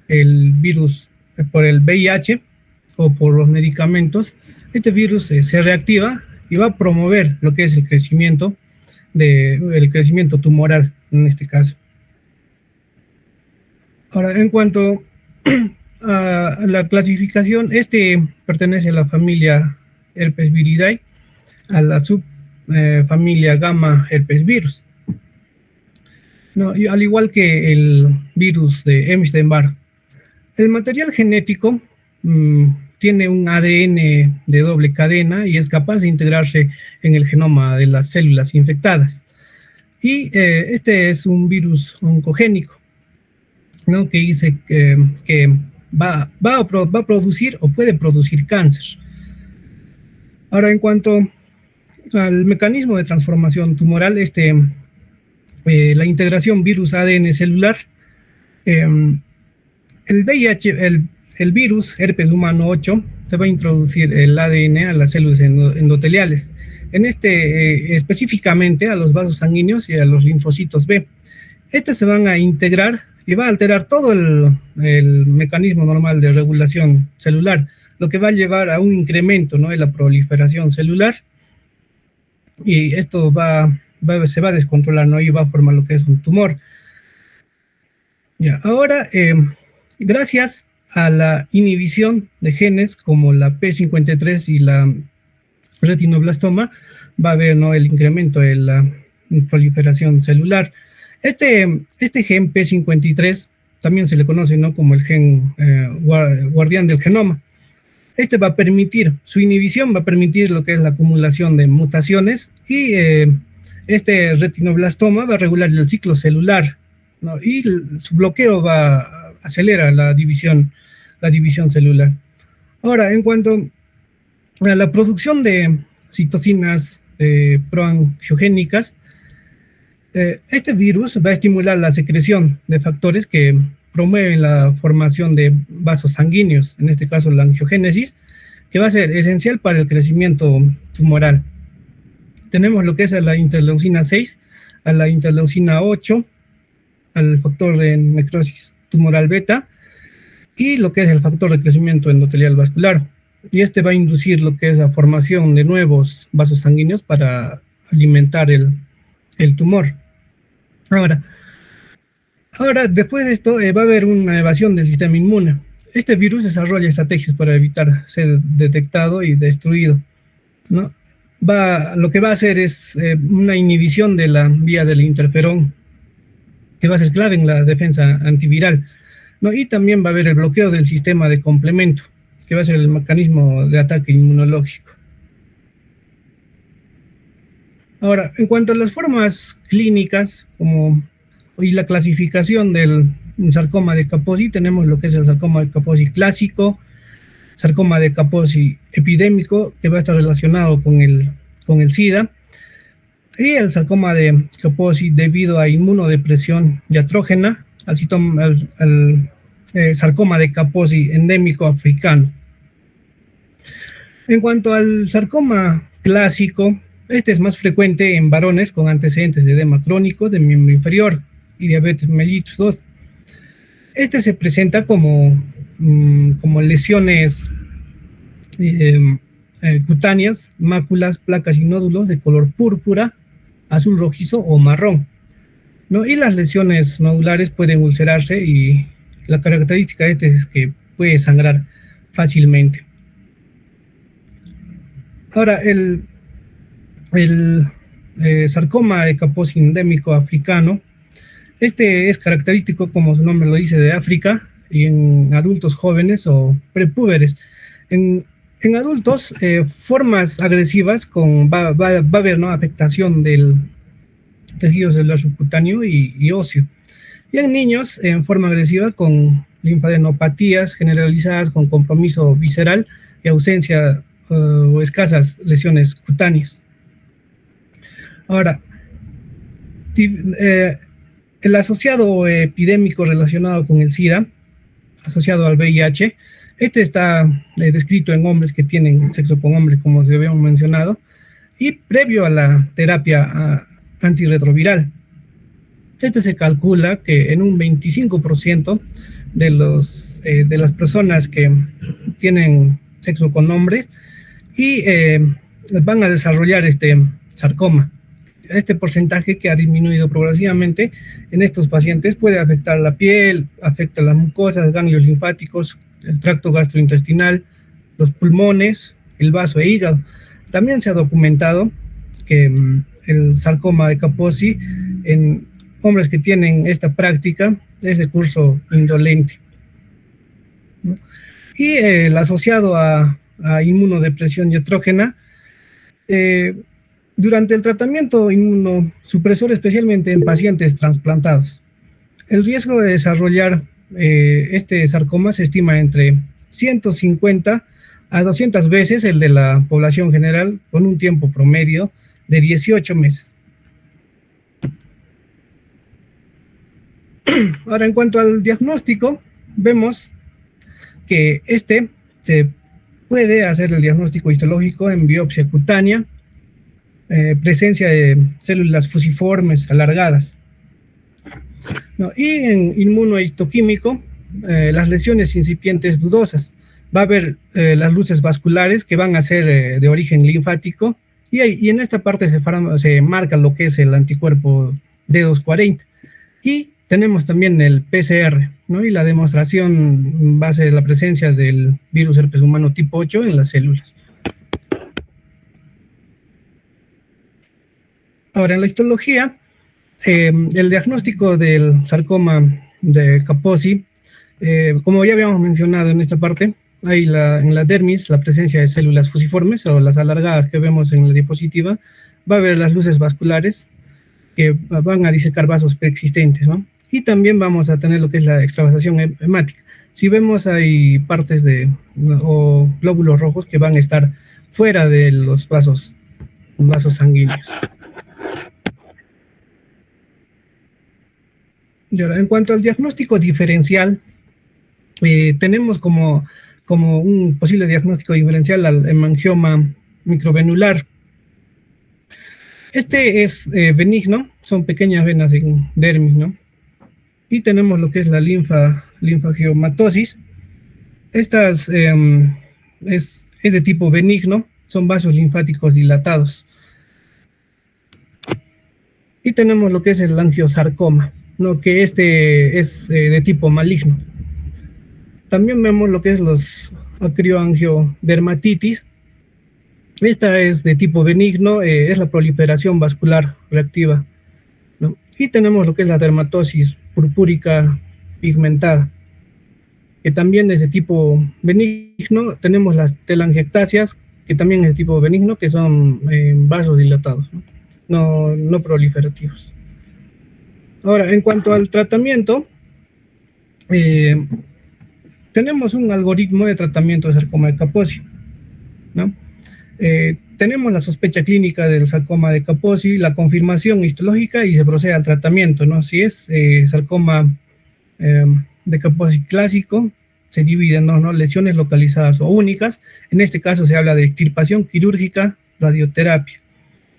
Speaker 5: el virus, por el VIH o por los medicamentos, este virus se reactiva y va a promover lo que es el crecimiento tumoral en este caso. Ahora, en cuanto a la clasificación, pertenece a la familia Herpesviridae, a la subfamilia Gamma herpes virus, ¿no? Y al igual que el virus de Epstein-Barr. El material genético tiene un ADN de doble cadena y es capaz de integrarse en el genoma de las células infectadas. Y este es un virus oncogénico, ¿no?, que dice que va a producir o puede producir cáncer. Ahora, en cuanto al mecanismo de transformación tumoral, la integración virus-ADN celular, el VIH, el virus herpes humano 8, se va a introducir el ADN a las células endoteliales, específicamente a los vasos sanguíneos y a los linfocitos B. Se van a integrar y va a alterar todo el mecanismo normal de regulación celular, lo que va a llevar a un incremento, ¿no?, de la proliferación celular, y esto se va a descontrolar, ¿no?, y va a formar lo que es un tumor. Ya, ahora, gracias a la inhibición de genes como la P53 y la retinoblastoma, va a haber, ¿no?, el incremento de la proliferación celular. Este gen P53 también se le conoce, ¿no?, como el gen guardián del genoma. Va a permitir, su inhibición va a permitir lo que es la acumulación de mutaciones, y este retinoblastoma va a regular el ciclo celular, ¿no?, y su bloqueo acelera la división celular. Ahora, en cuanto a la producción de citocinas proangiogénicas, este virus va a estimular la secreción de factores que promueven la formación de vasos sanguíneos, en este caso la angiogénesis, que va a ser esencial para el crecimiento tumoral. Tenemos lo que es a la interleucina 6, a la interleucina 8, al factor de necrosis tumoral beta, y lo que es el factor de crecimiento endotelial vascular. Y va a inducir lo que es la formación de nuevos vasos sanguíneos para alimentar el tumor. Ahora, después de esto, va a haber una evasión del sistema inmune. Este virus desarrolla estrategias para evitar ser detectado y destruido, ¿no? Lo que va a hacer es una inhibición de la vía del interferón, que va a ser clave en la defensa antiviral, ¿no? Y también va a haber el bloqueo del sistema de complemento, que va a ser el mecanismo de ataque inmunológico. Ahora, en cuanto a las formas clínicas y la clasificación del sarcoma de Kaposi, tenemos lo que es el sarcoma de Kaposi clásico, sarcoma de Kaposi epidémico, que va a estar relacionado con el SIDA, y el sarcoma de Kaposi debido a inmunodepresión diatrógena, al sarcoma de Kaposi endémico africano. En cuanto al sarcoma clásico, este es más frecuente en varones con antecedentes de edema crónico de miembro inferior y diabetes mellitus 2. Este se presenta como lesiones cutáneas, máculas, placas y nódulos de color púrpura, azul rojizo o marrón, ¿no? Y las lesiones nodulares pueden ulcerarse y la característica de este es que puede sangrar fácilmente. Ahora, el sarcoma de Kaposi endémico africano, este es característico, como su nombre lo dice, de África y en adultos jóvenes o prepúberes. En adultos, formas agresivas va a haber, ¿no?, afectación del tejido celular subcutáneo y óseo. Y en niños, en forma agresiva con linfadenopatías generalizadas con compromiso visceral y ausencia o escasas lesiones cutáneas. Ahora, el asociado epidémico relacionado con el SIDA, asociado al VIH, este está descrito en hombres que tienen sexo con hombres, como se habíamos mencionado, y previo a la terapia antirretroviral. Este se calcula que en un 25% de las personas que tienen sexo con hombres y van a desarrollar este sarcoma. Este porcentaje, que ha disminuido progresivamente en estos pacientes, puede afectar la piel, afecta las mucosas, ganglios linfáticos, el tracto gastrointestinal, los pulmones, el vaso e hígado. También se ha documentado que el sarcoma de Kaposi en hombres que tienen esta práctica es de curso indolente, ¿no? Y el asociado a inmunodepresión diatrógena, durante el tratamiento inmunosupresor, especialmente en pacientes trasplantados, el riesgo de desarrollar este sarcoma se estima entre 150 a 200 veces el de la población general, con un tiempo promedio de 18 meses. Ahora, en cuanto al diagnóstico, vemos que se puede hacer el diagnóstico histológico en biopsia cutánea, presencia de células fusiformes alargadas, ¿no? Y en inmunohistoquímico, las lesiones incipientes dudosas. Va a haber las luces vasculares que van a ser de origen linfático, y en esta parte se marca lo que es el anticuerpo D240. Y tenemos también el PCR, ¿no? Y la demostración va a ser la presencia del virus herpes humano tipo 8 en las células. Ahora, en la histología, el diagnóstico del sarcoma de Kaposi, como ya habíamos mencionado en esta parte, hay en la dermis la presencia de células fusiformes o las alargadas que vemos en la diapositiva. Va a haber las luces vasculares que van a disecar vasos preexistentes, ¿no? Y también vamos a tener lo que es la extravasación hemática. Si vemos, hay partes o glóbulos rojos que van a estar fuera de los vasos sanguíneos. Y ahora, en cuanto al diagnóstico diferencial, tenemos como un posible diagnóstico diferencial al hemangioma microvenular. Este es benigno, son pequeñas venas en dermis, ¿no? Y tenemos lo que es la linfagiomatosis. Estas es de tipo benigno, son vasos linfáticos dilatados. Y tenemos lo que es el angiosarcoma, ¿no?, que este es de tipo maligno. También vemos lo que es los acrioangiodermatitis. Esta es de tipo benigno, es la proliferación vascular reactiva, ¿no? Y tenemos lo que es la dermatosis purpúrica pigmentada, que también es de tipo benigno. Tenemos las telangiectasias, que también es de tipo benigno, que son vasos dilatados, no proliferativos. Ahora, en cuanto al tratamiento, tenemos un algoritmo de tratamiento de sarcoma de Kaposi, ¿no? Tenemos la sospecha clínica del sarcoma de Kaposi, la confirmación histológica y se procede al tratamiento, ¿no? Si es sarcoma de Kaposi clásico, se dividen, ¿no? Lesiones localizadas o únicas. En este caso se habla de extirpación quirúrgica, radioterapia,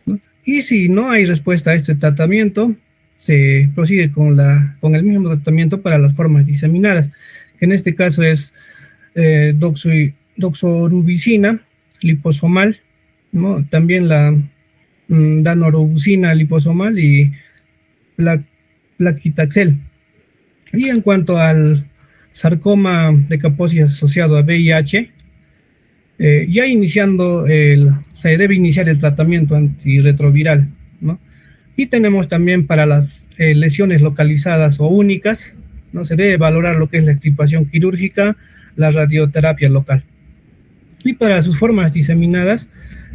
Speaker 5: ¿no? Y si no hay respuesta a este tratamiento, se prosigue con el mismo tratamiento para las formas diseminadas, que en este caso es doxorubicina liposomal, ¿no? También la danorubicina liposomal y plaquitaxel. Y en cuanto al sarcoma de Kaposi asociado a VIH, ya se debe iniciar el tratamiento antirretroviral, ¿no? Y tenemos también para las lesiones localizadas o únicas, ¿no? Se debe valorar lo que es la extirpación quirúrgica, la radioterapia local. Y para sus formas diseminadas,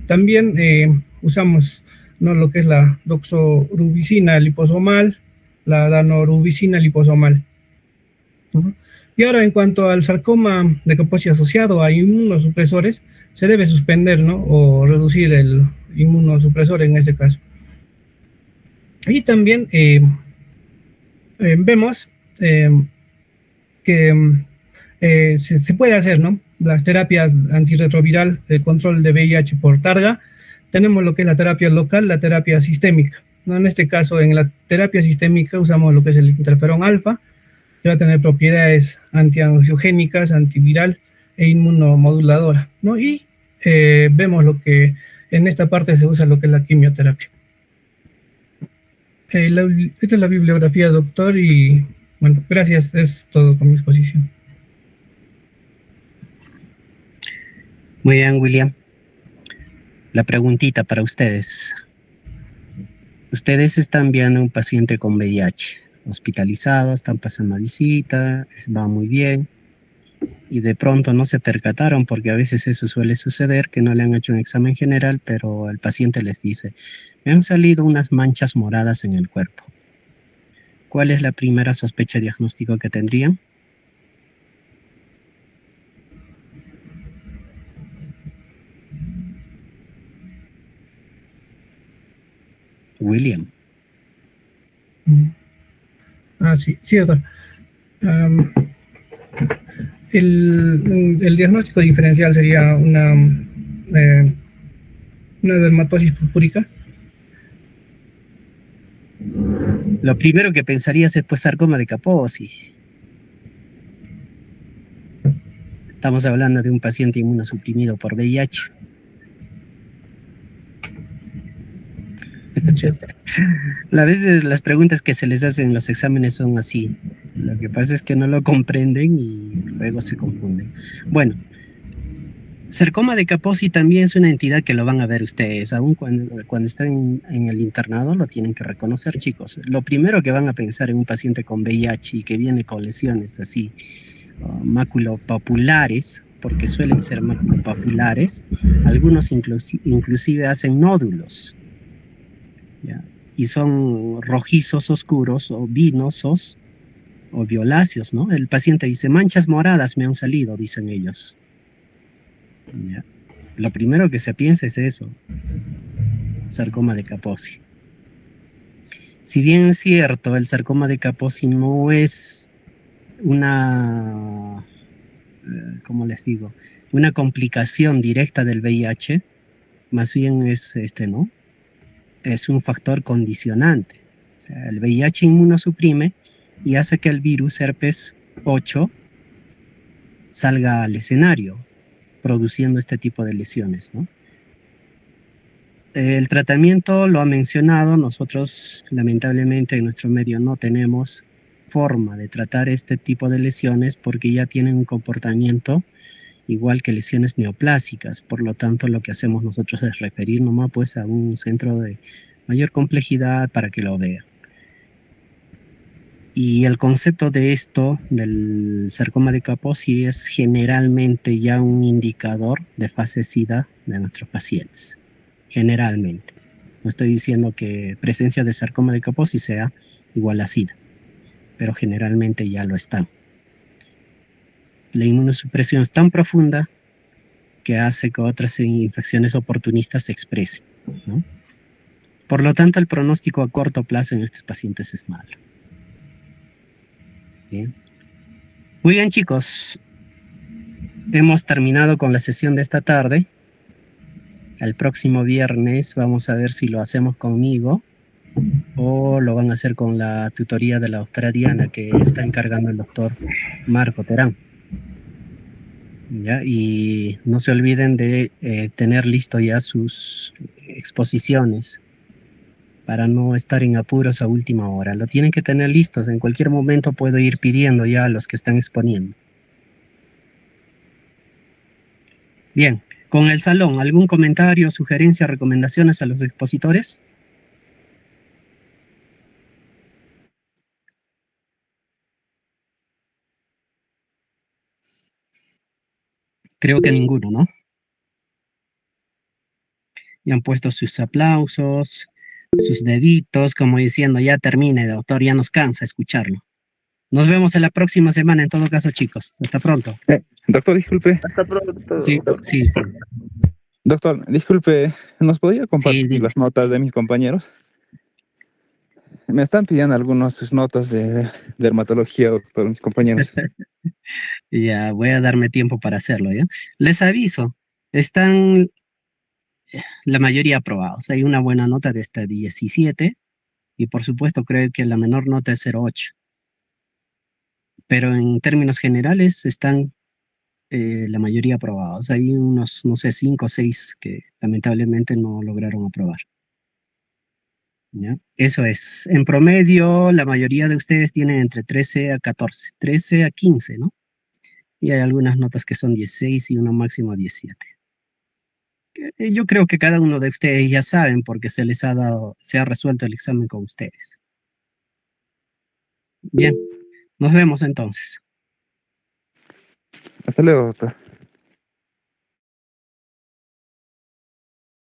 Speaker 5: también usamos, ¿no?, lo que es la doxorubicina liposomal, la danorubicina liposomal, ¿no? Y ahora, en cuanto al sarcoma de Kaposi asociado a inmunosupresores, se debe suspender, ¿no?, o reducir el inmunosupresor en este caso. Y también vemos que se puede hacer, ¿no?, las terapias antirretroviral, el control de VIH por targa. Tenemos lo que es la terapia local, la terapia sistémica, ¿no? En este caso, en la terapia sistémica usamos lo que es el interferón alfa, que va a tener propiedades antiangiogénicas, antiviral e inmunomoduladora, ¿no? Y vemos lo que en esta parte se usa lo que es la quimioterapia. Esta es la bibliografía, doctor, y bueno, gracias, es todo con mi exposición.
Speaker 3: Muy bien, William. La preguntita para ustedes. Ustedes están viendo un paciente con VIH, hospitalizado, están pasando a visita, va muy bien, y de pronto no se percataron, porque a veces eso suele suceder, que no le han hecho un examen general, pero el paciente les dice, me han salido unas manchas moradas en el cuerpo. ¿Cuál es la primera sospecha diagnóstico que tendrían? William.
Speaker 5: Sí, doctor. El diagnóstico diferencial sería una dermatosis purpúrica.
Speaker 3: Lo primero que pensarías es pues sarcoma de Kaposi. Estamos hablando de un paciente inmunosuprimido por VIH. A veces las preguntas que se les hacen en los exámenes son así. Lo que pasa es que no lo comprenden y luego se confunden. Bueno, sarcoma de Kaposi también es una entidad que lo van a ver ustedes. Aún cuando están en el internado lo tienen que reconocer, chicos. Lo primero que van a pensar en un paciente con VIH y que viene con lesiones así, maculopapulares, porque suelen ser maculopapulares, algunos inclusive hacen nódulos, ¿ya? Y son rojizos oscuros o vinosos o violáceos, ¿no? El paciente dice, manchas moradas me han salido, dicen ellos. ¿Ya? Lo primero que se piensa es eso, sarcoma de Kaposi. Si bien es cierto, el sarcoma de Kaposi no es una, ¿cómo les digo?, una complicación directa del VIH, más bien es ¿no?, es un factor condicionante. O sea, el VIH inmunosuprime y hace que el virus herpes 8 salga al escenario, produciendo este tipo de lesiones, ¿no? El tratamiento lo ha mencionado, nosotros lamentablemente en nuestro medio no tenemos forma de tratar este tipo de lesiones porque ya tienen un comportamiento igual que lesiones neoplásicas. Por lo tanto, lo que hacemos nosotros es referir nomás pues a un centro de mayor complejidad para que lo vean. Y el concepto de esto, del sarcoma de Kaposi, es generalmente ya un indicador de fase SIDA de nuestros pacientes. Generalmente. No estoy diciendo que presencia de sarcoma de Kaposi sea igual a SIDA, pero generalmente ya lo están. La inmunosupresión es tan profunda que hace que otras infecciones oportunistas se expresen, ¿no? Por lo tanto, el pronóstico a corto plazo en estos pacientes es malo. Bien. Muy bien, chicos. Hemos terminado con la sesión de esta tarde. El próximo viernes vamos a ver si lo hacemos conmigo o lo van a hacer con la tutoría de la doctora Diana que está encargando el doctor Marco Terán. ¿Ya? Y no se olviden de tener listo ya sus exposiciones para no estar en apuros a última hora. Lo tienen que tener listos. En cualquier momento puedo ir pidiendo ya a los que están exponiendo. Bien, con el salón, ¿algún comentario, sugerencia, recomendaciones a los expositores? Creo que ninguno, ¿no? Y han puesto sus aplausos, sus deditos, como diciendo, ya termine, doctor, ya nos cansa escucharlo. Nos vemos en la próxima semana, en todo caso, chicos. Hasta pronto.
Speaker 2: Doctor, disculpe.
Speaker 6: Hasta pronto.
Speaker 3: Sí, sí, sí.
Speaker 2: Doctor, disculpe, ¿nos podría compartir
Speaker 3: Sí,
Speaker 2: las notas de mis compañeros? Me están pidiendo algunas sus notas de dermatología para mis compañeros.
Speaker 3: ya voy a darme tiempo para hacerlo, ¿ya? Les aviso, están la mayoría aprobados. Hay una buena nota de hasta 17 y por supuesto creo que la menor nota es 0,8. Pero en términos generales están la mayoría aprobados. Hay unos, no sé, 5 o 6 que lamentablemente no lograron aprobar. ¿Ya? Eso es. En promedio, la mayoría de ustedes tienen entre 13 a 14, 13 a 15, ¿no? Y hay algunas notas que son 16 y uno máximo 17. Yo creo que cada uno de ustedes ya saben porque se les ha dado, se ha resuelto el examen con ustedes. Bien, nos vemos entonces.
Speaker 2: Hasta luego, doctor.